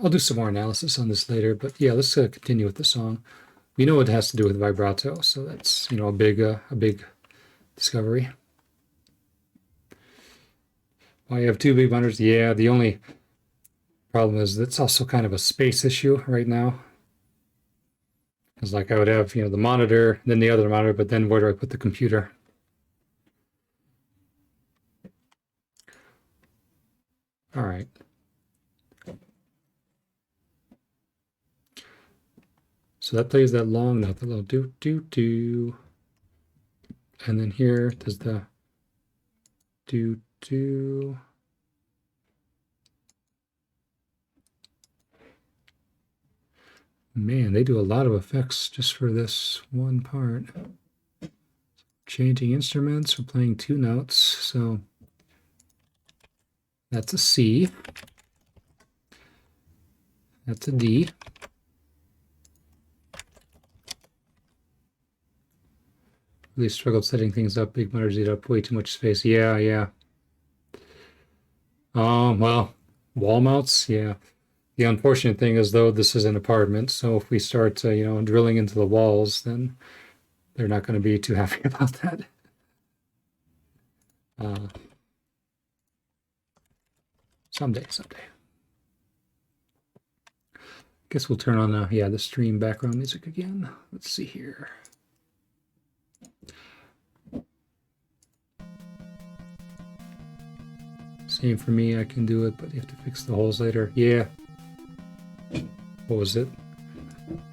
do some more analysis on this later, but yeah, let's continue with the song. We know it has to do with vibrato, so that's, you know, a big discovery. Why you have 2 big monitors? Yeah, the only problem is it's also kind of a space issue right now. Because like I would have, you know, the monitor, then the other monitor, but then where do I put the computer? All right. So that plays that long note, the little do do do, and then here does the do do. Man, they do a lot of effects just for this one part. Changing instruments, we're playing 2 notes, so that's a C. That's a D. Really struggled setting things up. Big monitors eat up way too much space. Yeah. Well, wall mounts, yeah. The unfortunate thing is, though, this is an apartment, so if we start, you know, drilling into the walls, then they're not going to be too happy about that. Someday. Guess we'll turn on the stream background music again. Let's see here. Same for me, I can do it, but you have to fix the holes later. Yeah. What was it?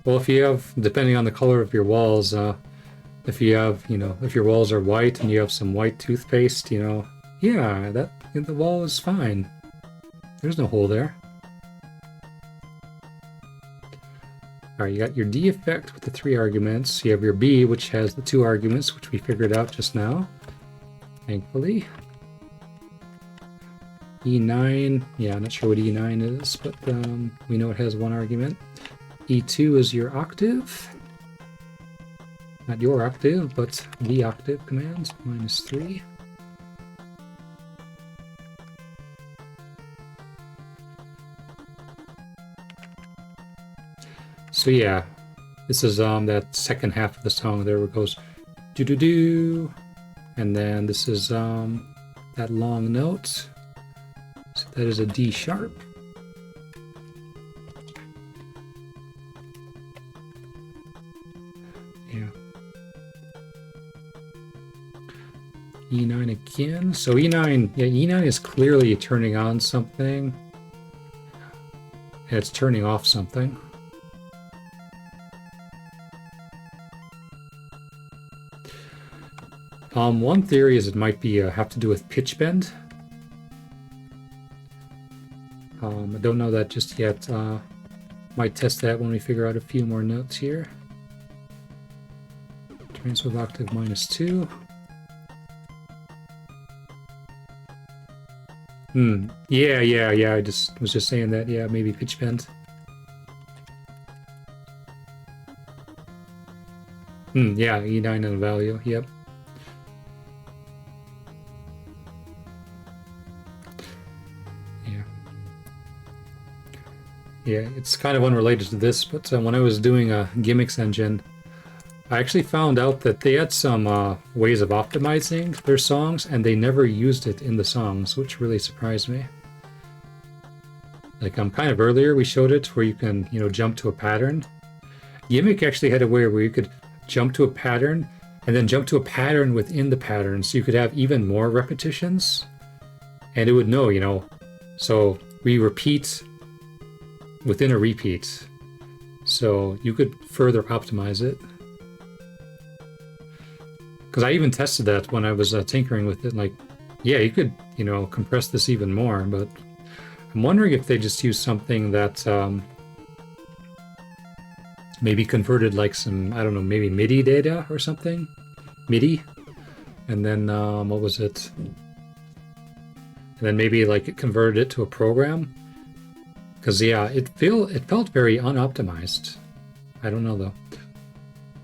Well, if you have, depending on the color of your walls, if you have, you know, if your walls are white and you have some white toothpaste, you know, yeah, the wall is fine. There's no hole there. All right, you got your D effect with the 3 arguments. You have your B, which has the 2 arguments, which we figured out just now, thankfully. E9, yeah, I'm not sure what E9 is, but we know it has 1 argument. E2 is your octave. Not your octave, but the octave command, -3. So yeah, this is that second half of the song there where it goes do-do-do, and then this is that long note. So that is a D sharp. Yeah. E9 again. So E9, yeah, E9 is clearly turning on something. And it's turning off something. One theory is it might be have to do with pitch bend. I don't know that just yet. Might test that when we figure out a few more notes here. Transfer of octave -2. Yeah. I was just saying that. Yeah, maybe pitch bend. Yeah, E9 and value. Yep. Yeah, it's kind of unrelated to this, but when I was doing a gimmicks engine, I actually found out that they had some ways of optimizing their songs, and they never used it in the songs, which really surprised me. Like, kind of earlier, we showed it where you can, jump to a pattern. Gimmick actually had a way where you could jump to a pattern, and then jump to a pattern within the pattern, so you could have even more repetitions, and it would know, so we repeat within a repeat, so you could further optimize it. Because I even tested that when I was tinkering with it. Like, yeah, you could, compress this even more, but I'm wondering if they just used something that maybe converted like some, I don't know, maybe MIDI data or something? MIDI? And then, what was it? And then maybe like it converted it to a program? Because yeah, it felt very unoptimized. I don't know though.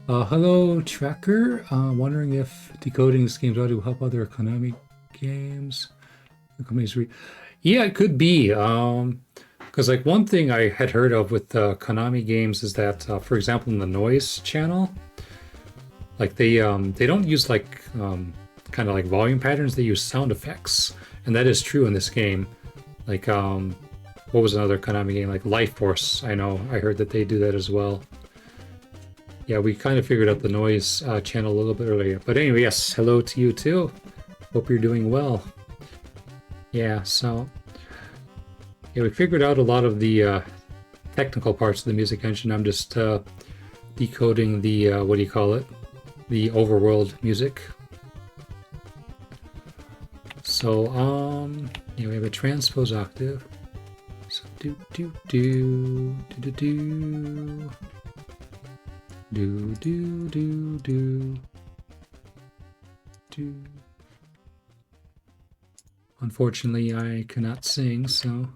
Hello Tracker. Wondering if decoding this game's audio will help other Konami games. Yeah, it could be. Because like one thing I had heard of with Konami games is that, for example, in the noise channel, like they don't use like kind of like volume patterns. They use sound effects, and that is true in this game. Like what was another Konami game? Like Life Force. I heard that they do that as well. Yeah, we kind of figured out the noise channel a little bit earlier. But anyway, yes, hello to you too. Hope you're doing well. Yeah, so yeah, we figured out a lot of the technical parts of the music engine. I'm just decoding the what do you call it? The overworld music. So yeah, we have a transpose octave. So do do do do do do do do do do do. Unfortunately, I cannot sing, so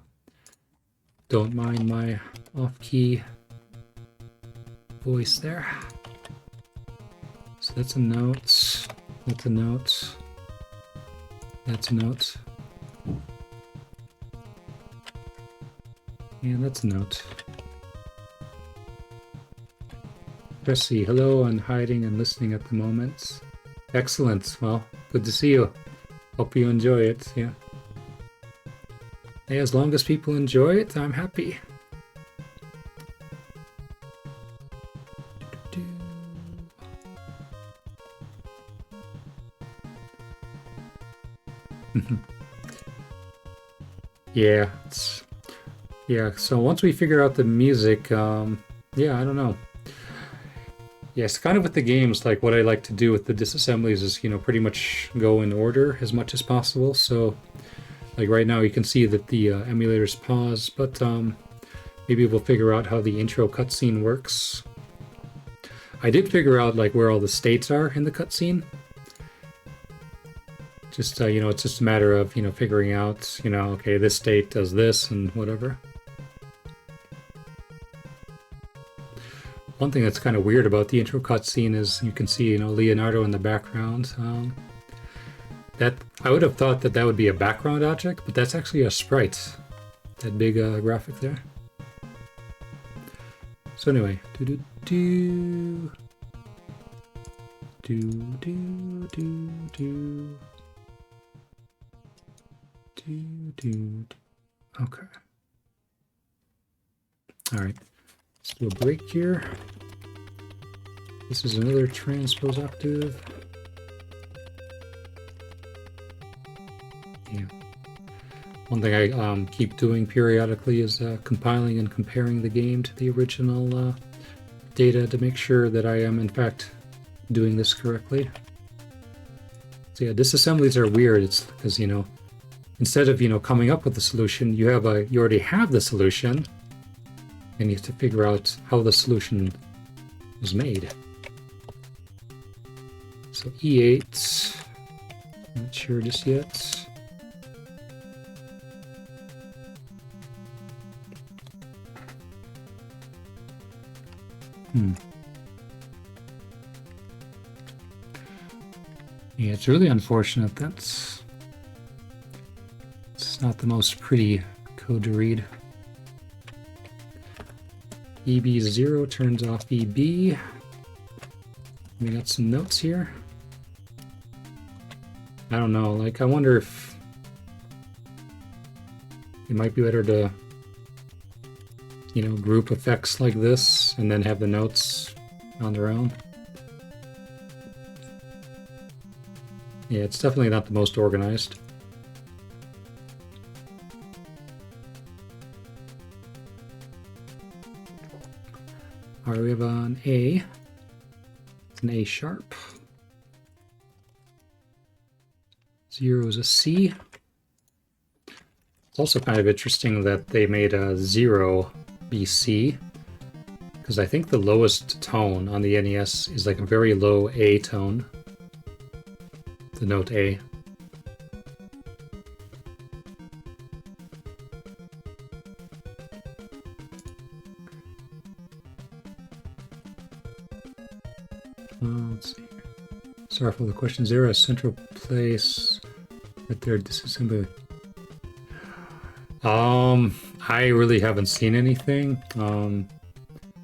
don't mind my off-key voice there. So that's a note. That's a note. That's a note. And that's a note. Cressy, hello, and hiding and listening at the moment. Excellent. Well, good to see you. Hope you enjoy it, yeah. Hey, as long as people enjoy it, I'm happy. Yeah, so once we figure out the music, yeah, I don't know. Yes, kind of with the games, like what I like to do with the disassemblies is, pretty much go in order as much as possible. So, like right now you can see that the emulator's paused, but maybe we'll figure out how the intro cutscene works. I did figure out like where all the states are in the cutscene. Just, it's just a matter of, figuring out, okay, this state does this and whatever. One thing that's kind of weird about the intro cutscene is you can see, Leonardo in the background. That I would have thought that would be a background object, but that's actually a sprite. That big graphic there. So anyway, do do do do do do do do do. Okay. All right. Let's do a break here. This is another transpose octave. Yeah. One thing I keep doing periodically is compiling and comparing the game to the original data to make sure that I am in fact doing this correctly. So yeah, disassemblies are weird. It's because, you know, instead of, you know, coming up with the solution, you already have the solution, and you have to figure out how the solution was made. So E8, not sure just yet. Yeah, it's really unfortunate. It's not the most pretty code to read. EB0 turns off EB. We got some notes here. I don't know, like, I wonder if it might be better to, you know, group effects like this and then have the notes on their own. Yeah, it's definitely not the most organized. All right, we have an A. It's an A sharp. 0 is a C. It's also kind of interesting that they made a 0 be C, because I think the lowest tone on the NES is like a very low A tone. The note A. Let's see. Sorry for the question. Is there a central place that they're disassembly? I really haven't seen anything.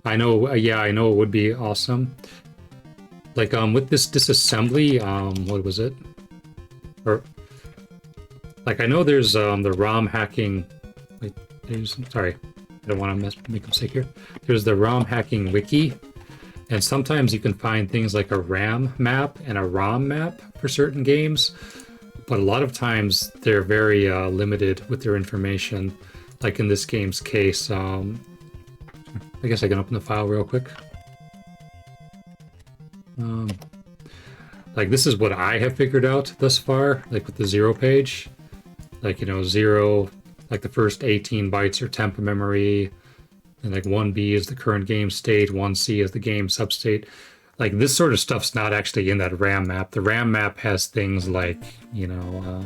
I know, yeah, I know it would be awesome. Like, with this disassembly, what was it? Or, like, I know there's, the ROM hacking, wait, sorry, I don't want to make a mistake here. There's the ROM hacking wiki, and sometimes you can find things like a RAM map and a ROM map for certain games, but a lot of times they're very limited with their information. Like in this game's case, I guess I can open the file real quick. Like, this is what I have figured out thus far, like with the 0 page. Like, you know, 0, like the first 18 bytes are temp memory, and like 1B is the current game state, 1C is the game substate. Like, this sort of stuff's not actually in that RAM map. The RAM map has things like, you know,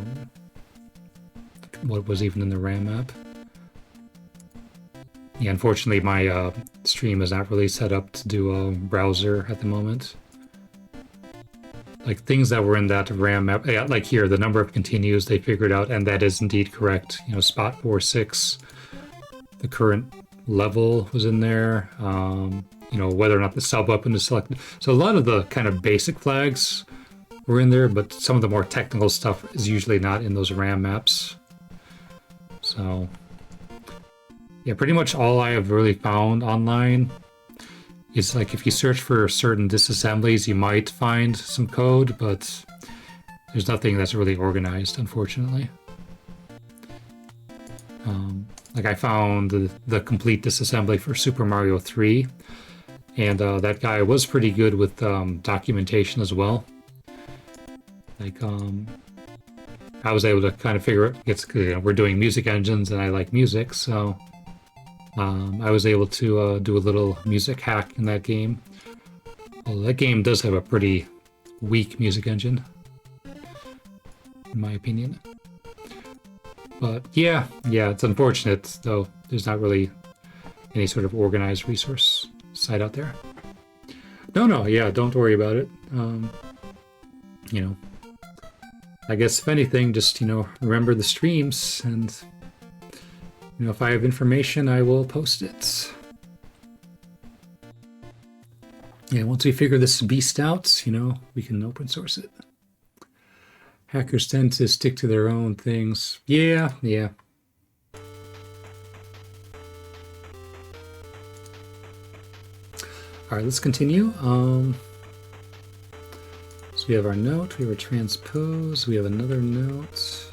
what was even in the RAM map? Yeah, unfortunately, my stream is not really set up to do a browser at the moment. Like, things that were in that RAM map, yeah, like here, the number of continues they figured out, and that is indeed correct. You know, spot 46, the current level was in there. You know, whether or not the sub weapon is selected. So a lot of the kind of basic flags were in there, but some of the more technical stuff is usually not in those RAM maps. So, yeah, pretty much all I have really found online is like if you search for certain disassemblies, you might find some code, but there's nothing that's really organized, unfortunately. Like, I found the complete disassembly for Super Mario 3, and that guy was pretty good with documentation as well. Like, I was able to kind of figure it. It's, you know, we're doing music engines, and I like music, so I was able to do a little music hack in that game. Well, that game does have a pretty weak music engine, in my opinion. But yeah, it's unfortunate, though. There's not really any sort of organized resource site out there. No, yeah, don't worry about it. You know, I guess if anything, just, you know, remember the streams, and, you know, if I have information, I will post it. Yeah, once we figure this beast out, you know, we can open source it. Hackers tend to stick to their own things. Yeah. All right, let's continue. So we have our note, we have a transpose, we have another note.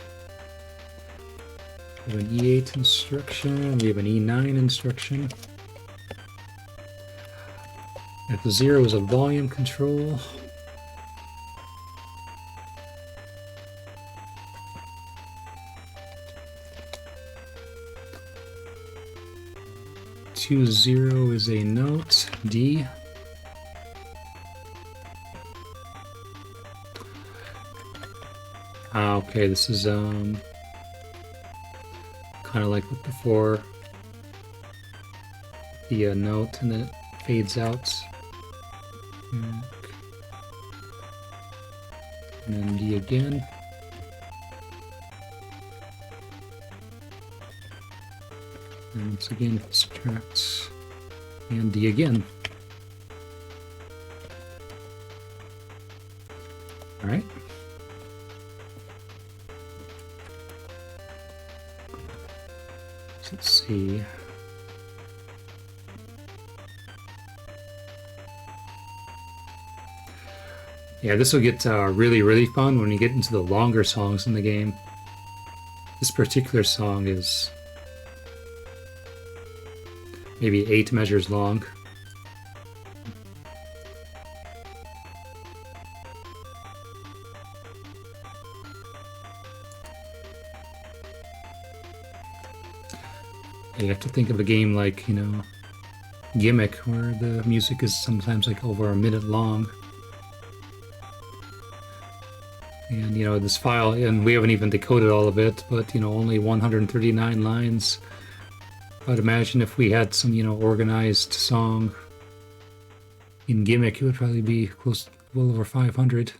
We have an E8 instruction, we have an E9 instruction. If the 0 is a volume control. 2-0 is a note, D. Ah, okay, this is kind of like before the note, and then it fades out. And then D again. And once again, it subtracts. And D again. All right. So let's see. Yeah, this will get really, really fun when you get into the longer songs in the game. This particular song is maybe 8 measures long. You have to think of a game like, you know, Gimmick, where the music is sometimes like over a minute long. And, you know, this file, and we haven't even decoded all of it, but, you know, only 139 lines. I'd imagine if we had some, you know, organized song in Gimmick, it would probably be close, well over 500.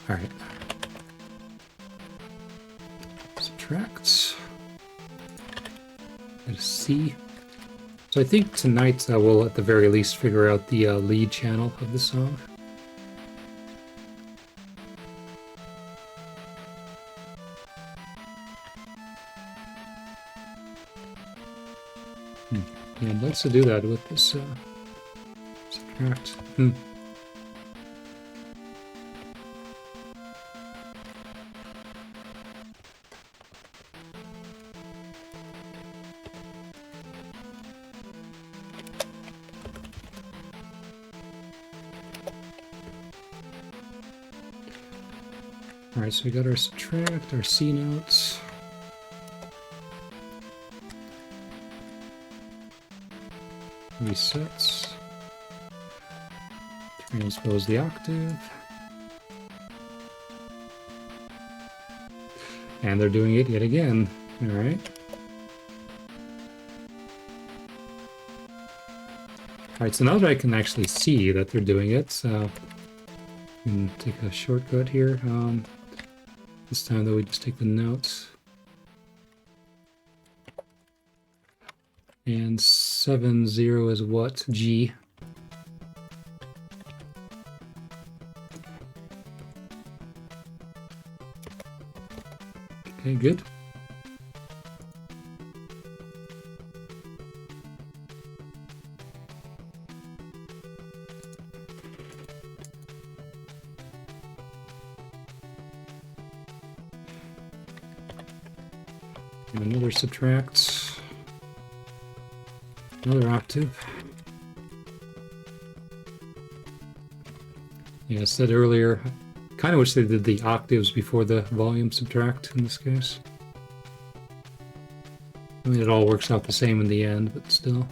All right. Subtract. That is C. So I think tonight we'll at the very least figure out the lead channel of the song. Yeah, I'd like to do that with this subtract. Alright, so we got our subtract, our C notes. Resets. Transpose the octave. And they're doing it yet again. Alright. Alright, so now that I can actually see that they're doing it, I can take a shortcut here. This time, though, we just take the notes. And 7-0 is what? G. Okay, good. And another subtract. Another octave. Yeah, I said earlier, kind of wish they did the octaves before the volume subtract in this case. I mean, it all works out the same in the end, but still.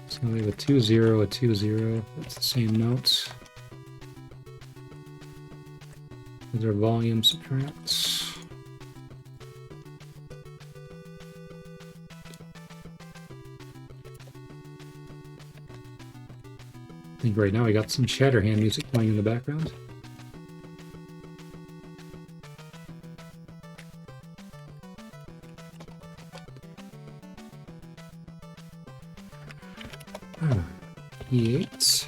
So we have a 2-0, a 2-0. That's the same notes. These are volume subtracts. I think right now we got some Shatterhand music playing in the background. E8.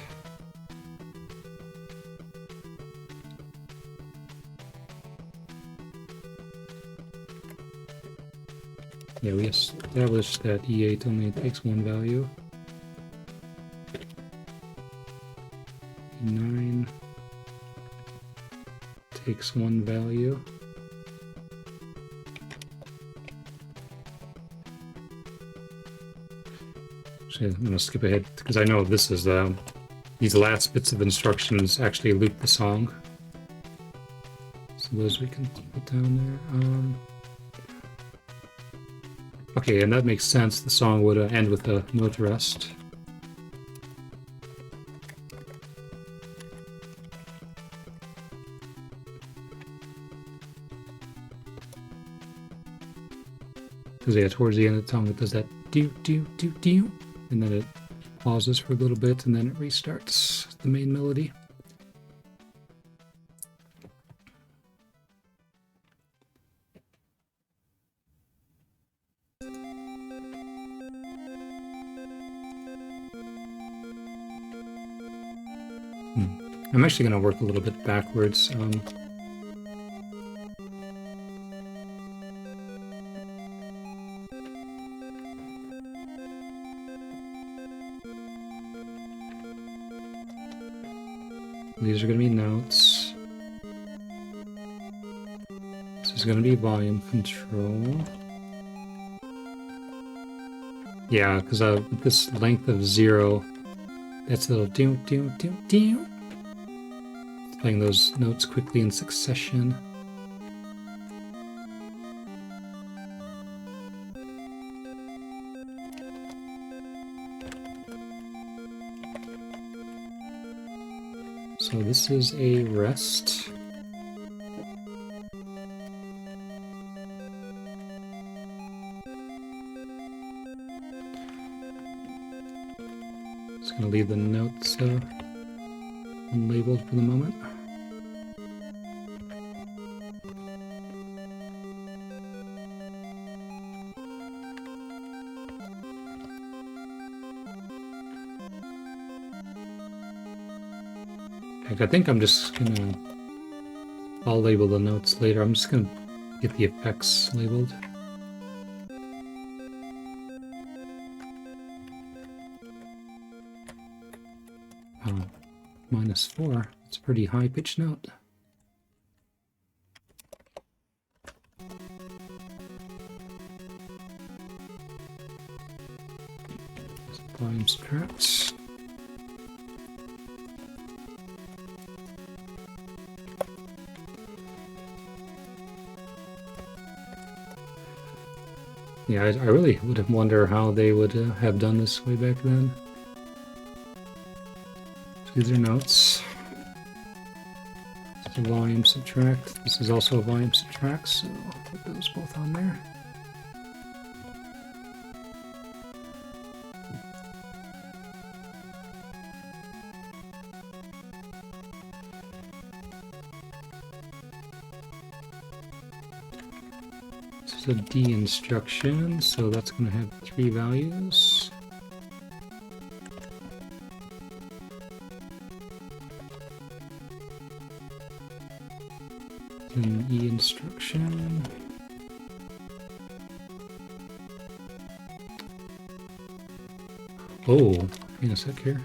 Yeah, we established that E8 only takes one value. 9 takes one value. Actually, I'm going to skip ahead because I know this is these last bits of instructions actually loop the song. So those we can put down there. Okay, and that makes sense. The song would end with a note rest. Because yeah, towards the end of the song it does that do do do do, and then it pauses for a little bit, and then it restarts the main melody. I'm actually going to work a little bit backwards. These are going to be notes. This is going to be volume control. Yeah, because with this length of 0, that's a little do do do do. Playing those notes quickly in succession. So this is a rest. Just gonna leave the notes unlabeled for the moment. I think I'm just gonna... I'll label the notes later. I'm just gonna get the effects labeled. -4. It's a pretty high-pitched note. Volume subtract. Yeah, I really would wonder how they would have done this way back then. So these are notes. This is a volume subtract. This is also a volume subtract, so I'll put those both on there. A D instruction, so that's going to have 3 values. An E instruction. Oh, hang on a sec here.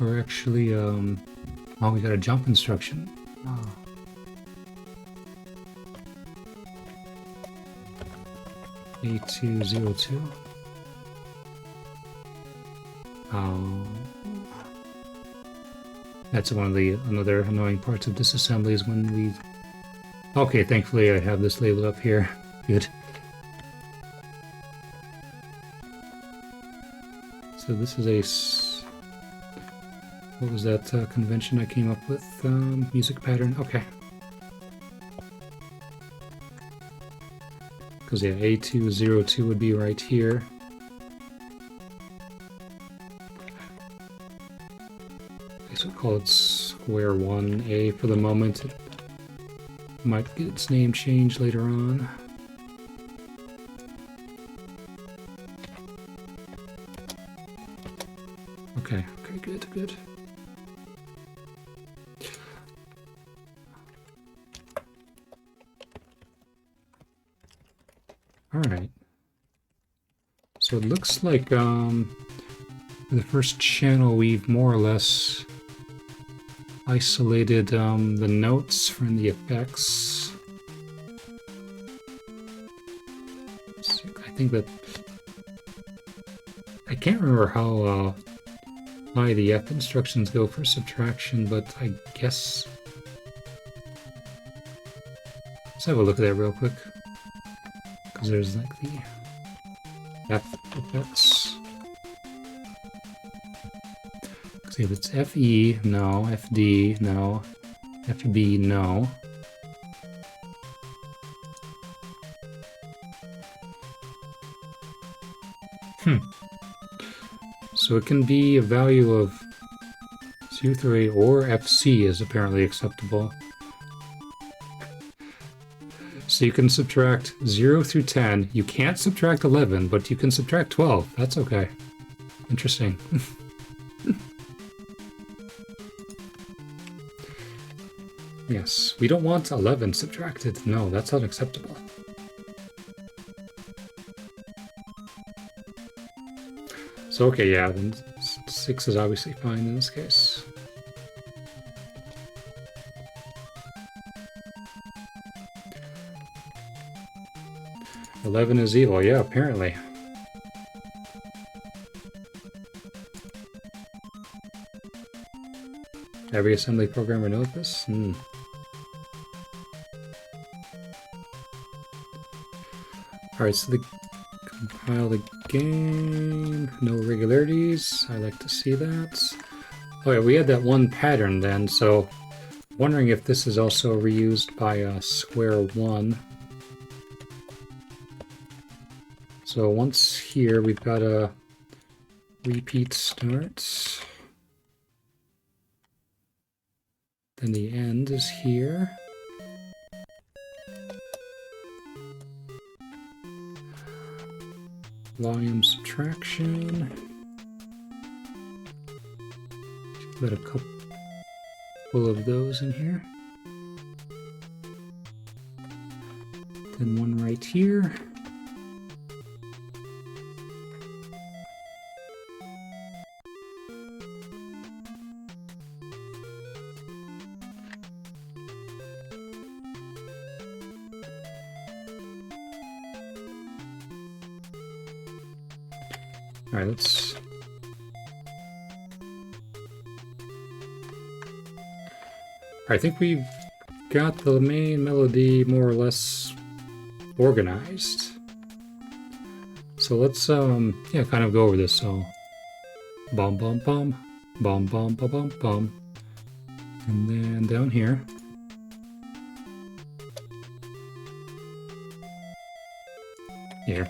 Or actually, oh, we got a jump instruction. Oh. A202. That's one of the another annoying parts of disassembly is when we... Okay, thankfully I have this labeled up here. Good. So this is a... What was that convention I came up with? Music pattern. Okay. Because yeah, A202 would be right here. I guess we'll call it square 1A for the moment. It might get its name changed later on. Okay, good. Alright. So it looks like for the first channel we've more or less isolated the notes from the effects. I think that... I can't remember how high the F instructions go for subtraction, but I guess Let's have a look at that real quick. Because there's like the FX. See if it's FE, no. FD, no. FB, no. So it can be a value of 0 through 8, or FC is apparently acceptable. So you can subtract 0 through 10. You can't subtract 11, but you can subtract 12. That's okay. Interesting. Yes, we don't want 11 subtracted. No, that's unacceptable. So, okay, yeah, then 6 is obviously fine in this case. "11 is evil," yeah, apparently. Every assembly programmer knows this? Alright, so compile the game. No irregularities. I like to see that. Oh yeah, we had that one pattern then, so wondering if this is also reused by square 1. So once here, we've got a repeat start. Then the end is here. Volume subtraction. Put a couple of those in here. Then one right here. All right, let's... I think we've got the main melody more or less organized. So let's, yeah, kind of go over this. So, bum bum bum, bum bum bum bum bum, and then down here. Here.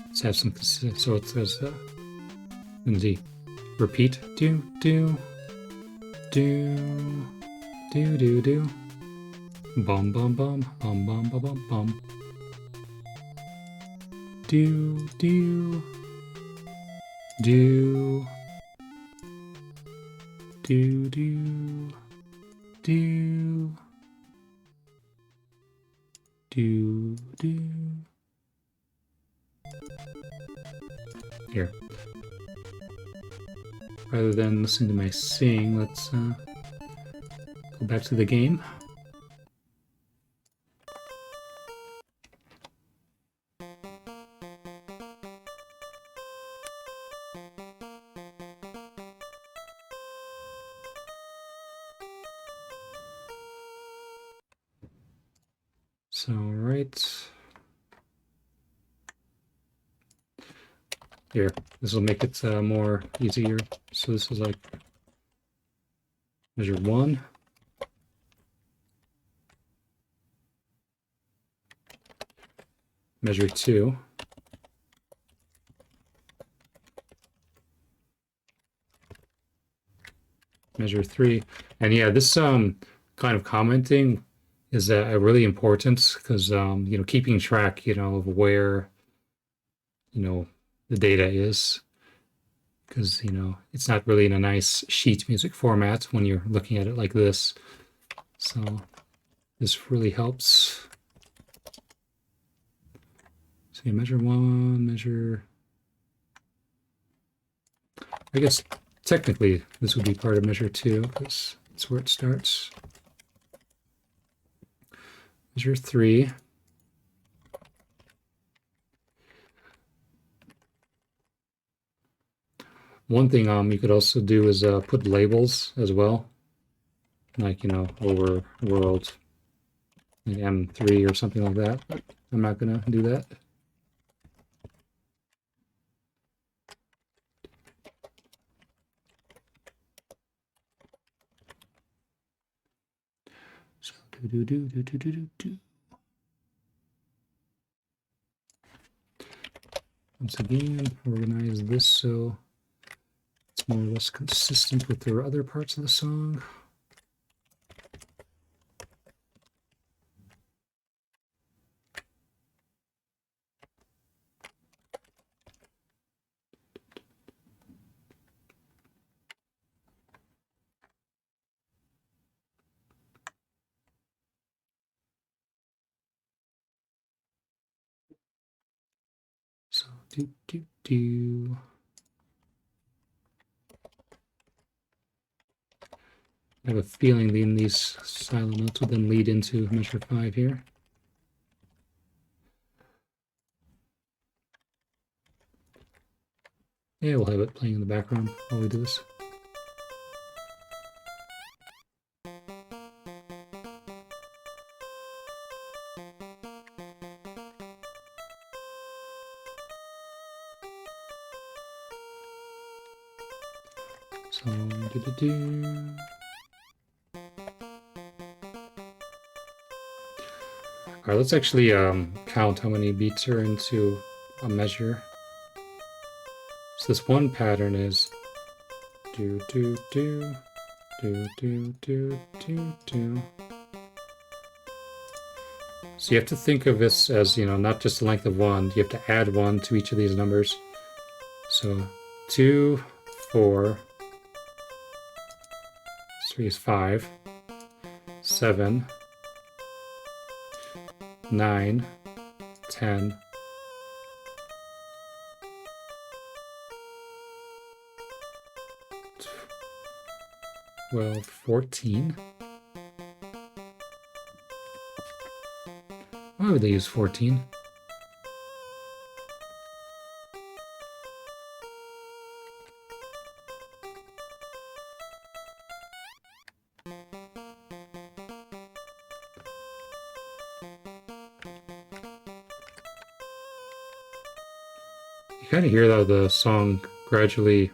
Let's have some, so it says, the repeat, do, do, do, do, do, do, bum, bum, bum, bum, bum, bum, bum, bum, do, do, do, do, do, do, do, do. Here. Rather than listening to my sing, let's go back to the game. So, right here, this will make it more easier. So this is like measure 1. Measure 2. Measure 3. And yeah, this kind of commenting is really important because, you know, keeping track, you know, of where, you know, the data is, because, you know, it's not really in a nice sheet music format when you're looking at it like this. So this really helps. So you measure 1, measure... I guess technically this would be part of measure 2 because that's where it starts. Measure 3. One thing you could also do is put labels as well, like, you know, Overworld like M3 or something like that, but I'm not gonna do that. So do. Once again, organize this so it's more or less consistent with the other parts of the song. So do. I have a feeling that these silent notes will then lead into measure 5 here. Yeah, we'll have it playing in the background while we do this. So do. All right, let's actually count how many beats are into a measure. So this one pattern is do. So you have to think of this as, not just the length of one. You have to add one to each of these numbers. So 2, 4, 3 is 5, 7, 9, 10, 12, 14. Why would they use 14? You kind of hear how the song gradually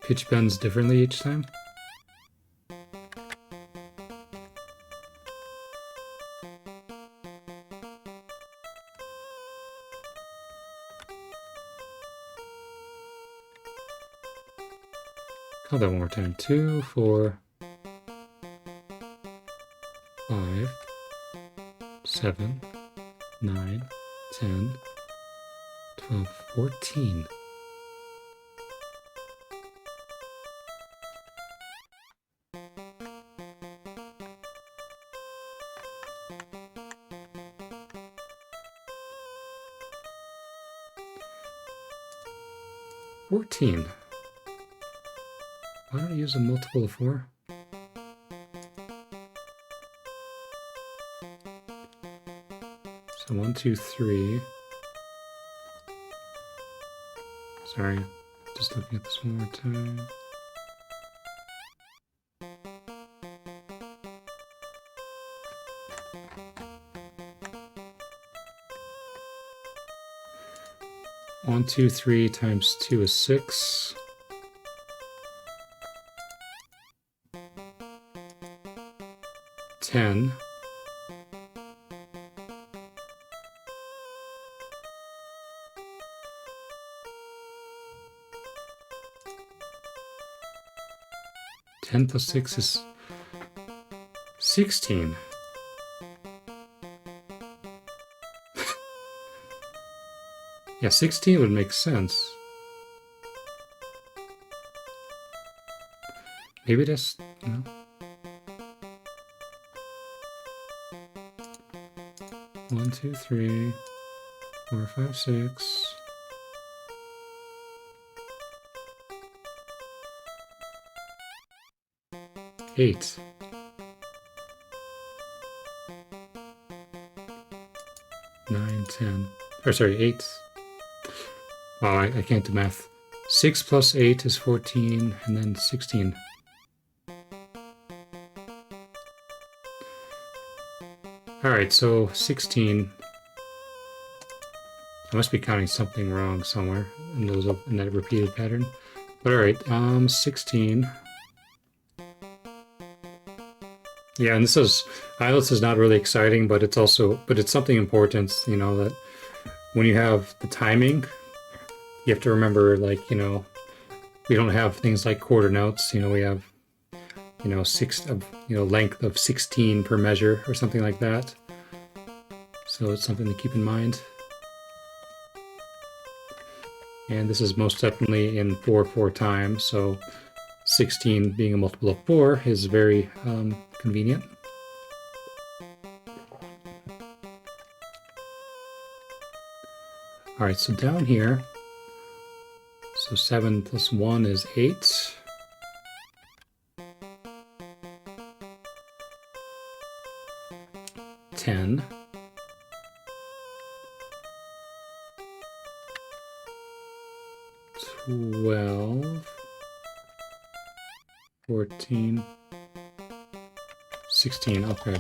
pitch bends differently each time. Call that one more time. 2, 4, 5, 7, 9, 10, 12, 14. Why don't I use a multiple of 4? So 1, 2, 3. Sorry, just looking at this one more time. One, 2, 3 times 2 is 6. 10. 10 plus 6 is 16. Yeah, 16 would make sense. Maybe that's, no. 1, 2, 3, 4, 5, 6. Eight. Nine, 10. Or sorry, 8. Wow, I can't do math. 6 plus 8 is 14, and then 16. All right, so 16. I must be counting something wrong somewhere in that repeated pattern. But all right, 16. Yeah, and IELTS is not really exciting, but it's something important, you know, that when you have the timing, you have to remember, like, you know, we don't have things like quarter notes, you know, we have, you know, length of 16 per measure or something like that. So it's something to keep in mind. And this is most definitely in 4 times, so 16 being a multiple of 4 is very convenient. All right, so down here, so 7 plus 1 is 8. $10. 12. 14. 16, okay.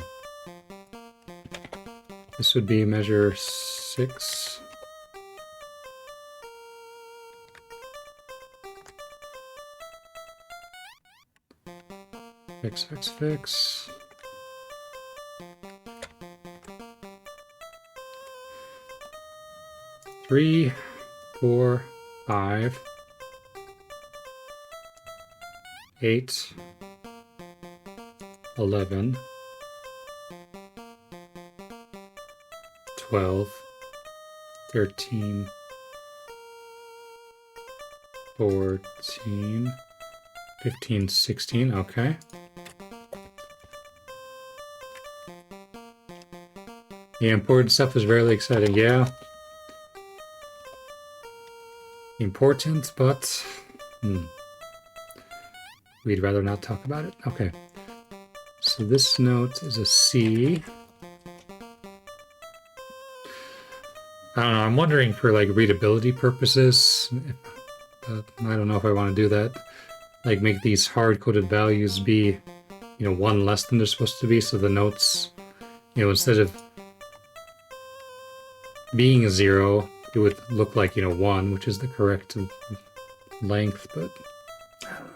This would be measure 6. Fix. 3, 4, 5, 8, 11, 12, 13, 14, 15, 16, okay. The important stuff is really exciting, yeah. Important, but we'd rather not talk about it. Okay. So this note is a C. I don't know, I'm wondering for like readability purposes, but I don't know if I want to do that. Like make these hard-coded values be, you know, 1 less than they're supposed to be, so the notes, you know, instead of being a 0, it would look like, you know, 1, which is the correct length, but I don't know.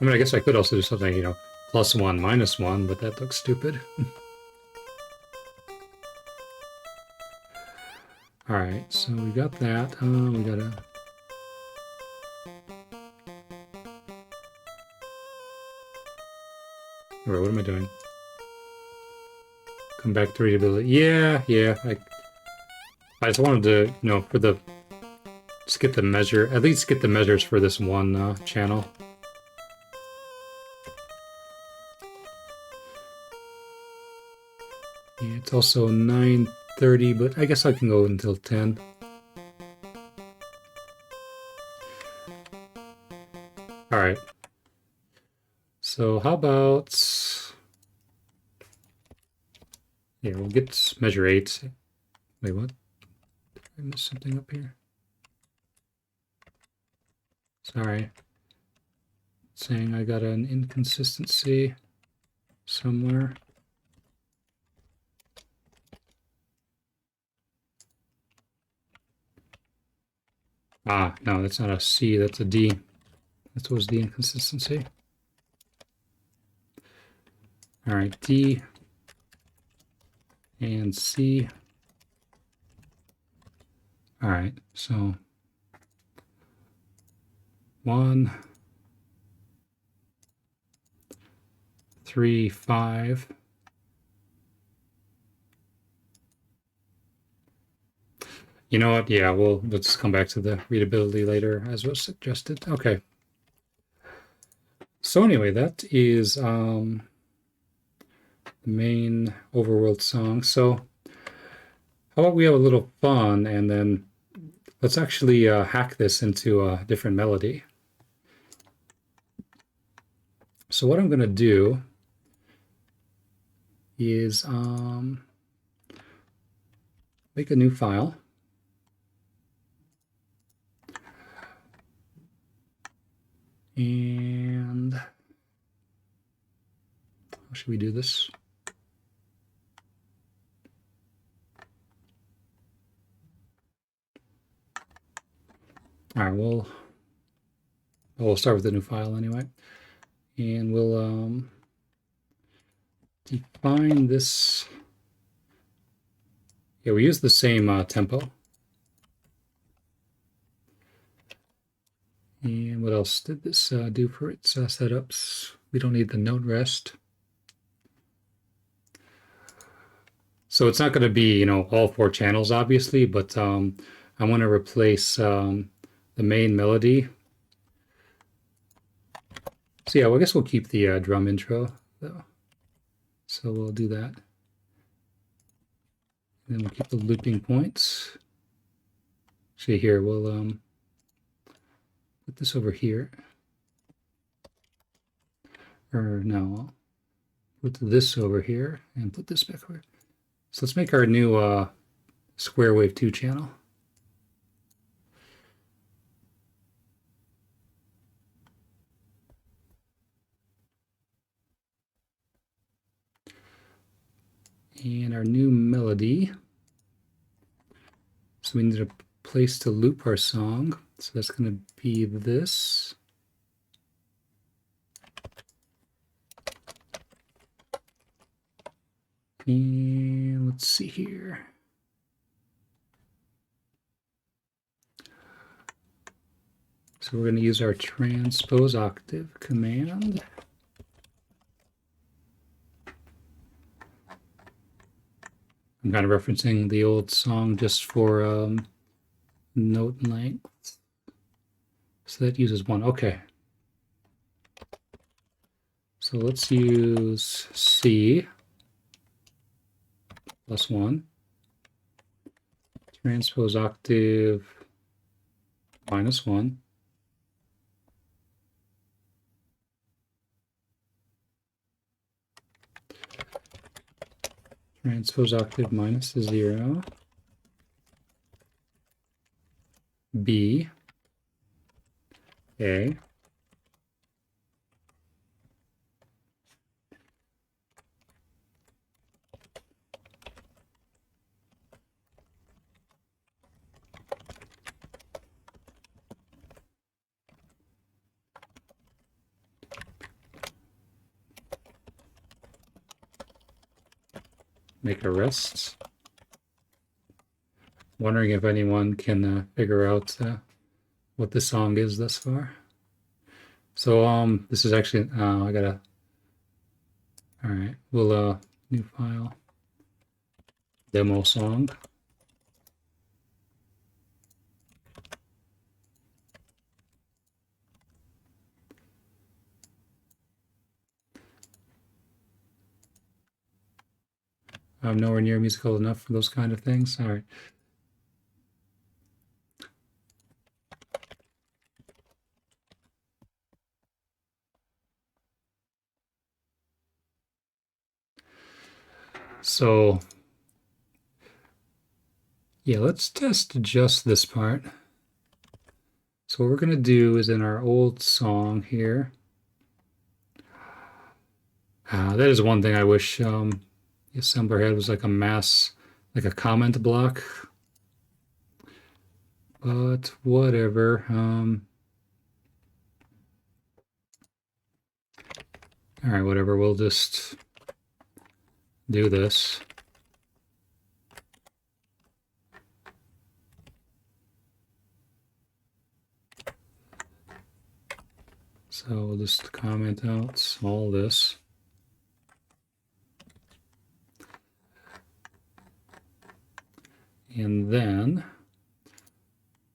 I mean, I guess I could also do something, you know, +1, -1, but that looks stupid. All right, so we got that. We gotta. All right, what am I doing? Come back to readability. Yeah. I just wanted to, you know, just get the measure, at least get the measures for this one channel. Yeah, it's also 9:30, but I guess I can go until 10. All right. So how about, yeah, we'll get measure 8. Wait, what? Did I miss something up here? Sorry. It's saying I got an inconsistency somewhere. Ah, no, that's not a C, that's a D. That was the inconsistency. All right, D and C. All right, so 1, 3, 5. You know what? Yeah, let's come back to the readability later as was suggested. Okay. So anyway, that is the main Overworld song. So how about we have a little fun and then let's actually hack this into a different melody. So what I'm going to do is make a new file. And how should we do this? All right, we'll start with a new file anyway. And we'll define this. Yeah, we use the same tempo. And what else did this do for its setups? We don't need the note rest. So it's not going to be, all 4 channels, obviously, but I want to replace the main melody. So yeah, well, I guess we'll keep the drum intro, though. So we'll do that. And then we'll keep the looping points. See here, we'll put this over here. Or no, I'll put this over here and put this back over. So let's make our new square wave 2 channel. And our new melody. So we need a place to loop our song. So that's going to be this. And let's see here. So we're going to use our transpose octave command. I'm kind of referencing the old song just for note length. So that uses 1. Okay. So let's use C plus 1. Transpose octave minus 1. Transpose octave minus 0. B. A. Make a rest. Wondering if anyone can figure out what the song is thus far. So this is actually I gotta. All right, we'll new file. Demo song. I'm nowhere near musical enough for those kind of things. All right. So yeah, let's test just this part. So what we're gonna do is in our old song here. That is one thing I wish the assembler had, was like like a comment block. But whatever. All right, whatever. We'll just do this. So we'll just comment out all this. And then,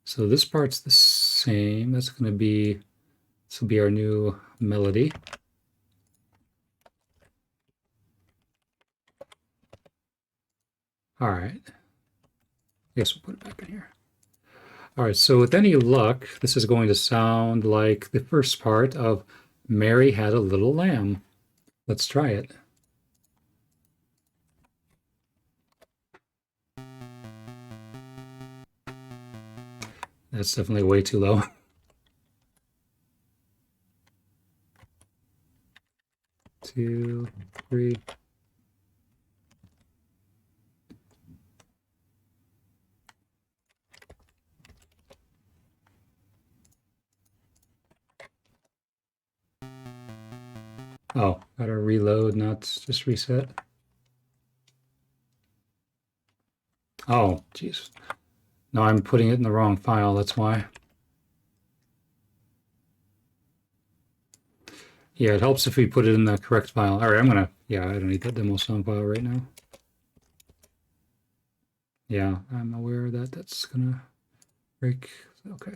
so this part's the same. That's going to be, this will be our new melody. All right. I guess we'll put it back in here. All right, so with any luck, this is going to sound like the first part of Mary Had a Little Lamb. Let's try it. That's definitely way too low. 2, 3. Oh, gotta reload, not just reset. Oh, jeez. No, I'm putting it in the wrong file, that's why. Yeah, it helps if we put it in the correct file. All right, yeah, I don't need that demo song file right now. Yeah, I'm aware that that's gonna break. Okay.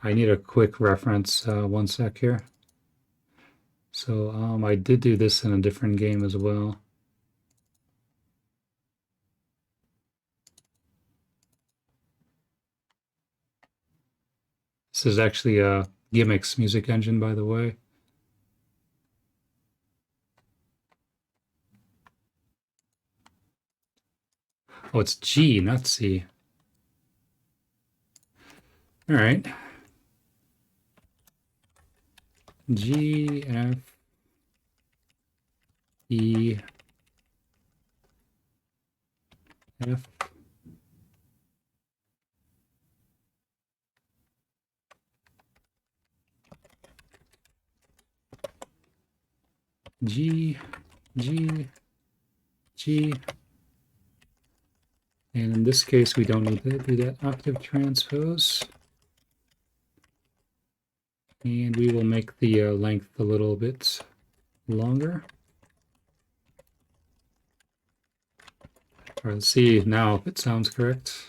I need a quick reference, 1 sec here. So I did do this in a different game as well. This is actually a Gimmicks music engine, by the way. Oh, it's G, not C. All right. G, F, E, F, G, G, G. And in this case, we don't need to do that octave transpose. And we will make the length a little bit longer. All right, let's see now if it sounds correct.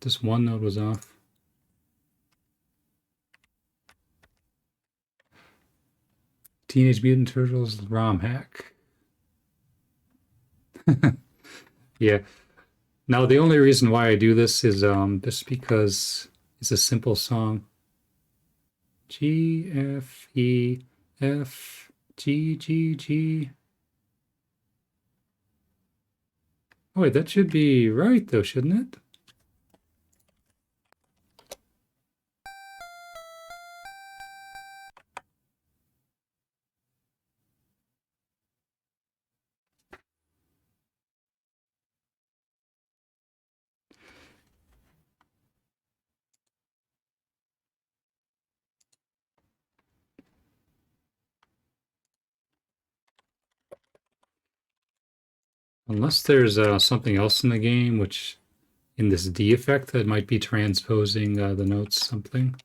This one note was off. Teenage Mutant Turtles ROM hack. Yeah. Now the only reason why I do this is just because it's a simple song. G, F, E, F, G, G, G. Oh wait, that should be right though, shouldn't it? Unless there's something else in the game, which in this D effect that might be transposing the notes something.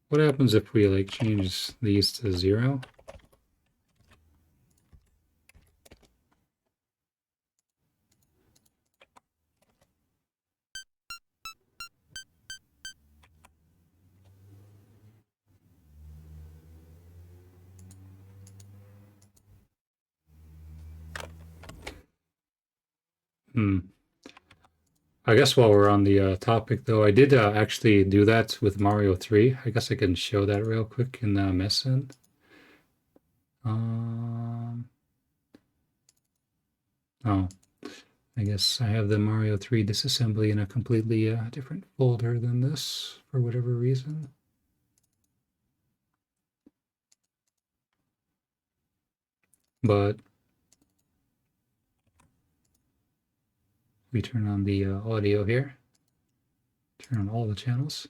What happens if we like change these to 0? I guess while we're on the topic, though, I did actually do that with Mario 3. I guess I can show that real quick in Messen. Oh, I guess I have the Mario 3 disassembly in a completely different folder than this for whatever reason. But we turn on the audio here, turn on all the channels.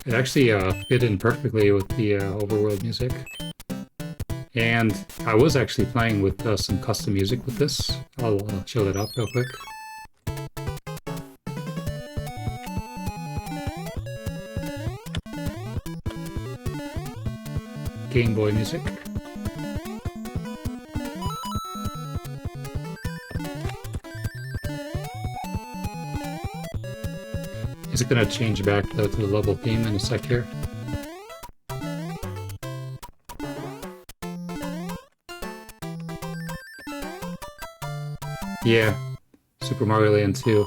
It actually fit in perfectly with the Overworld music. And I was actually playing with some custom music with this. I'll show that up real quick. Game Boy music. Is it gonna change back though to the level theme in a sec here? Yeah, Super Mario Land 2.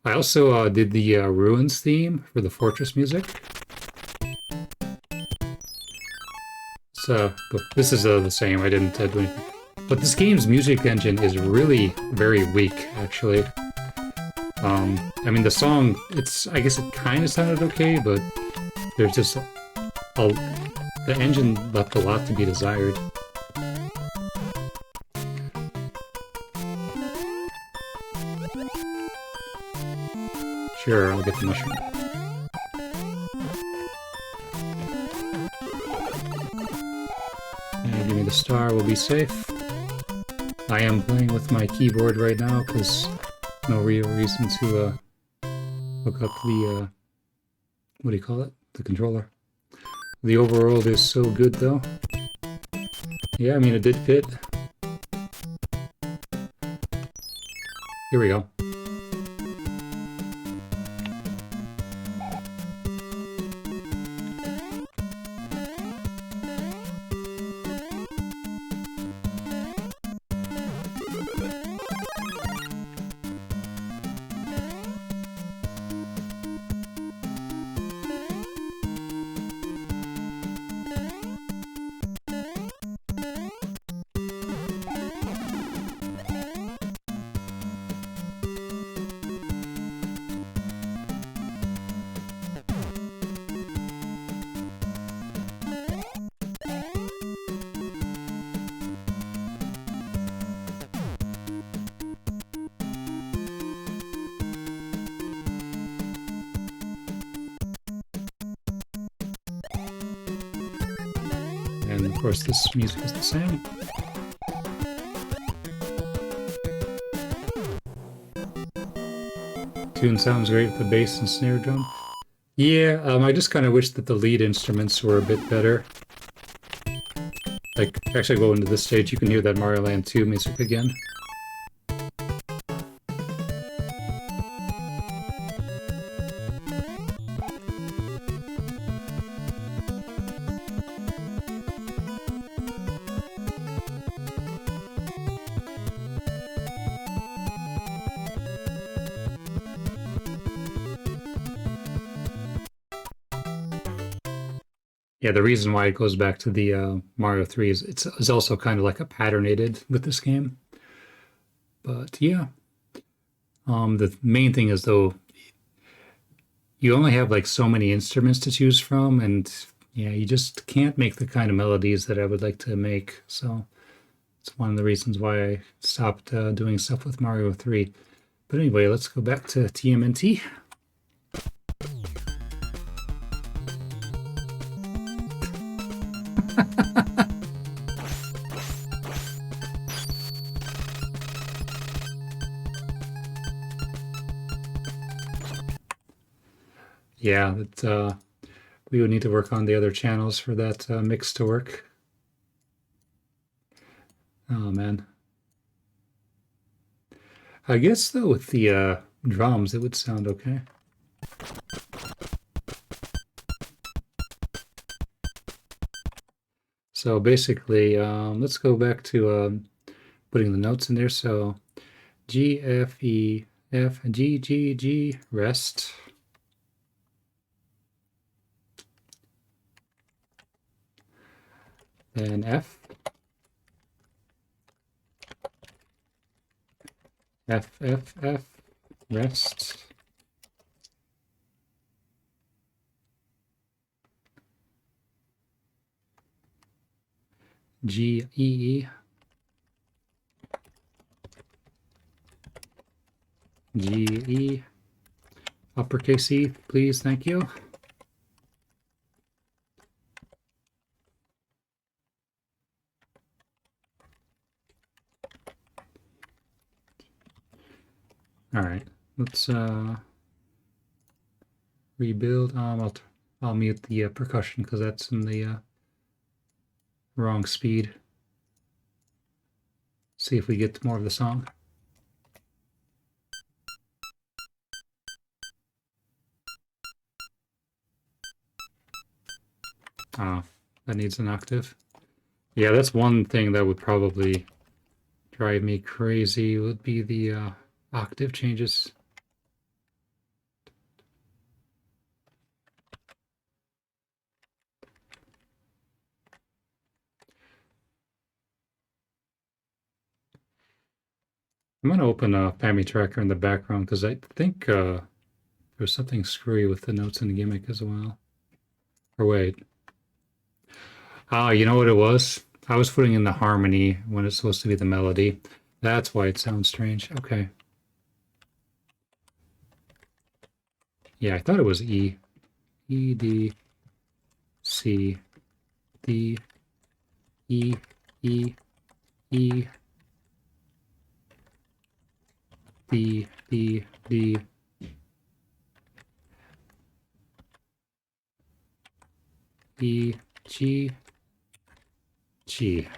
I also did the Ruins theme for the Fortress music. So this is the same. I didn't do anything. But this game's music engine is really very weak, actually. I mean, the song, I guess it kind of sounded okay, but there's just the engine left a lot to be desired. Sure, I'll get the mushroom. And give me the star, we'll be safe. I am playing with my keyboard right now, because no real reason to hook up the, what do you call it? The controller. The Overworld is so good, though. Yeah, I mean, it did fit. Here we go. And of course this music is the same. Tune sounds great with the bass and snare drum. Yeah, I just kind of wish that the lead instruments were a bit better. Like, actually go into this stage, you can hear that Mario Land 2 music again. Yeah, the reason why it goes back to the Mario 3 is it's also kind of like a patternated with this game. But yeah, the main thing is though, you only have like so many instruments to choose from, and yeah, you just can't make the kind of melodies that I would like to make. So it's one of the reasons why I stopped doing stuff with Mario 3. But anyway, let's go back to TMNT. Yeah, we would need to work on the other channels for that mix to work. Oh man. I guess though with the drums it would sound okay. So basically, let's go back to putting the notes in there. So G, F, E, F, G, G, G, rest. Then F. F, F, F, rest. G, E, E. G, E. Uppercase E, please, thank you. All right, let's rebuild. I'll mute the percussion because that's in the wrong speed. See if we get more of the song. Ah, that needs an octave. Yeah, that's one thing that would probably drive me crazy, would be the octave changes. I'm going to open a Family Tracker in the background because I think there's something screwy with the notes and the gimmick as well. Or wait. Ah, you know what it was? I was putting in the harmony when it's supposed to be the melody. That's why it sounds strange. Okay. Yeah, I thought it was E. E, D, C, D, E, E, E, D, D, D, E, G, G.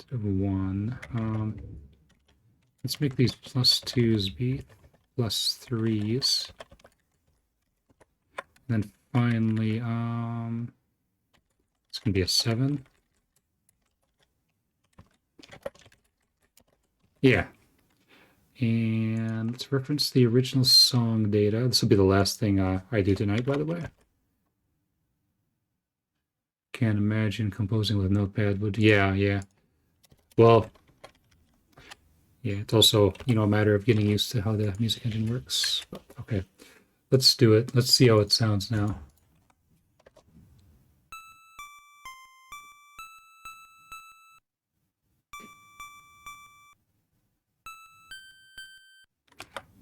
So 1. Let's make these plus 2s be plus 3s. And then finally, it's going to be a 7. Yeah. And let's reference the original song data. This will be the last thing I do tonight, by the way. Can't imagine composing with Notepad would. Yeah. Well, yeah, it's also, a matter of getting used to how the music engine works. But, okay, let's do it. Let's see how it sounds now.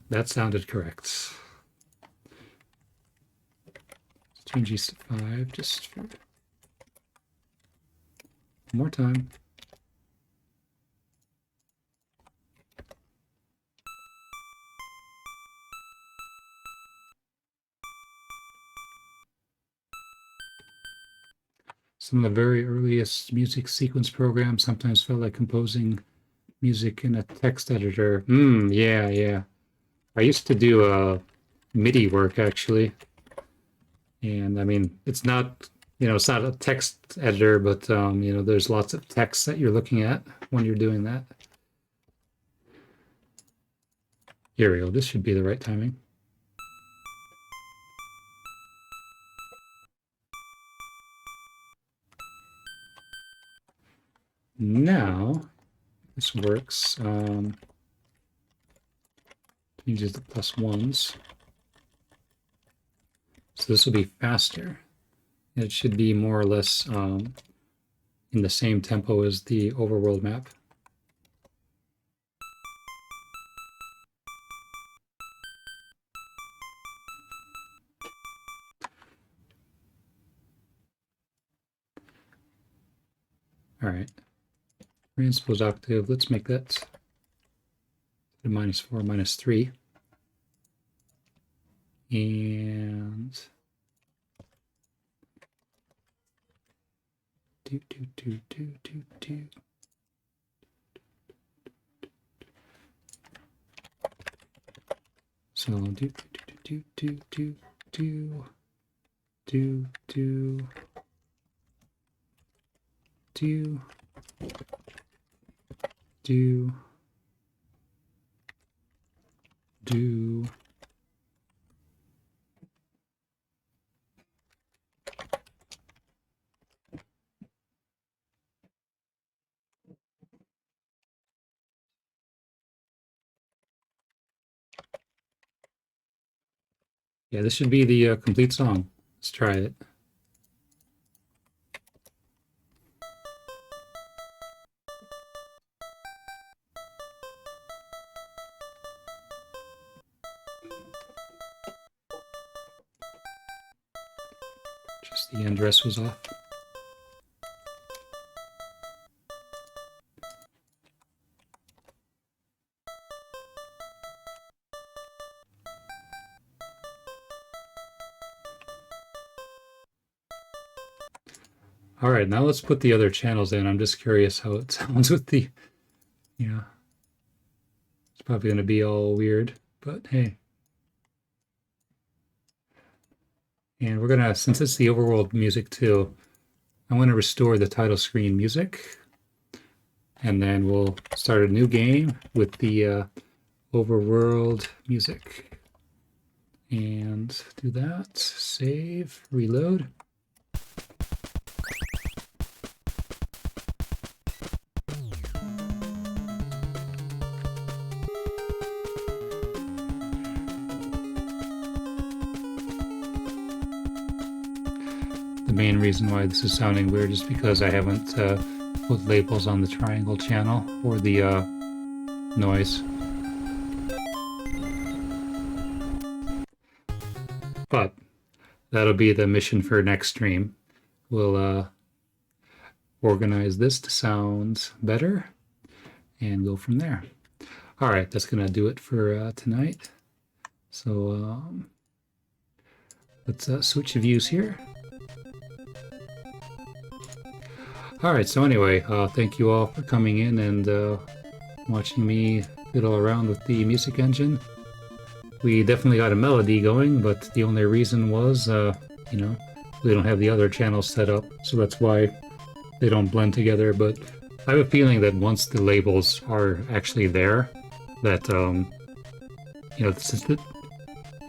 That sounded correct. Let's change these to 5 just for one more time. Some of the very earliest music sequence programs sometimes felt like composing music in a text editor. Yeah. I used to do MIDI work actually. And I mean, it's not, it's not a text editor, but there's lots of text that you're looking at when you're doing that. Here we go. This should be the right timing. Now, this works. Changes the plus 1s. So this will be faster. It should be more or less in the same tempo as the Overworld map. All right. Transpose octave. Let's make that -4, -3. And do. So do. Yeah, this should be the complete song. Let's try it. Just the end dress was off. All right, now let's put the other channels in. I'm just curious how it sounds with the, yeah. It's probably going to be all weird, but hey. And we're gonna, since it's the Overworld music too, I'm gonna restore the title screen music. And then we'll start a new game with the Overworld music. And do that, save, reload. The main reason why this is sounding weird is because I haven't put labels on the triangle channel or the noise. But that'll be the mission for next stream. We'll organize this to sound better and go from there. All right, that's gonna do it for tonight. So let's switch views here. All right, so anyway, thank you all for coming in and watching me fiddle around with the music engine. We definitely got a melody going, but the only reason was, you know, we don't have the other channels set up, so that's why they don't blend together. But I have a feeling that once the labels are actually there, that, you know,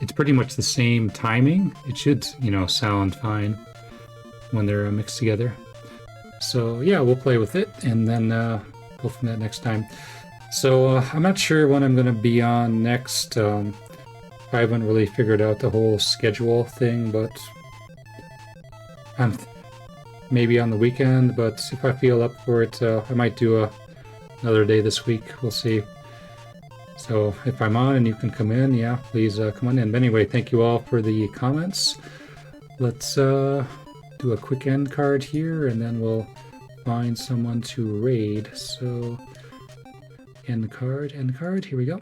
it's pretty much the same timing. It should, you know, sound fine when they're mixed together. So yeah, we'll play with it and then go from that next time. So I'm not sure when I'm going to be on next. I haven't really figured out the whole schedule thing, but I'm maybe on the weekend. But if I feel up for it, I might do another day this week. We'll see. So if I'm on and you can come in, yeah, please come on in. But anyway, thank you all for the comments. Let's do a quick end card here, and then we'll find someone to raid. So end card, here we go.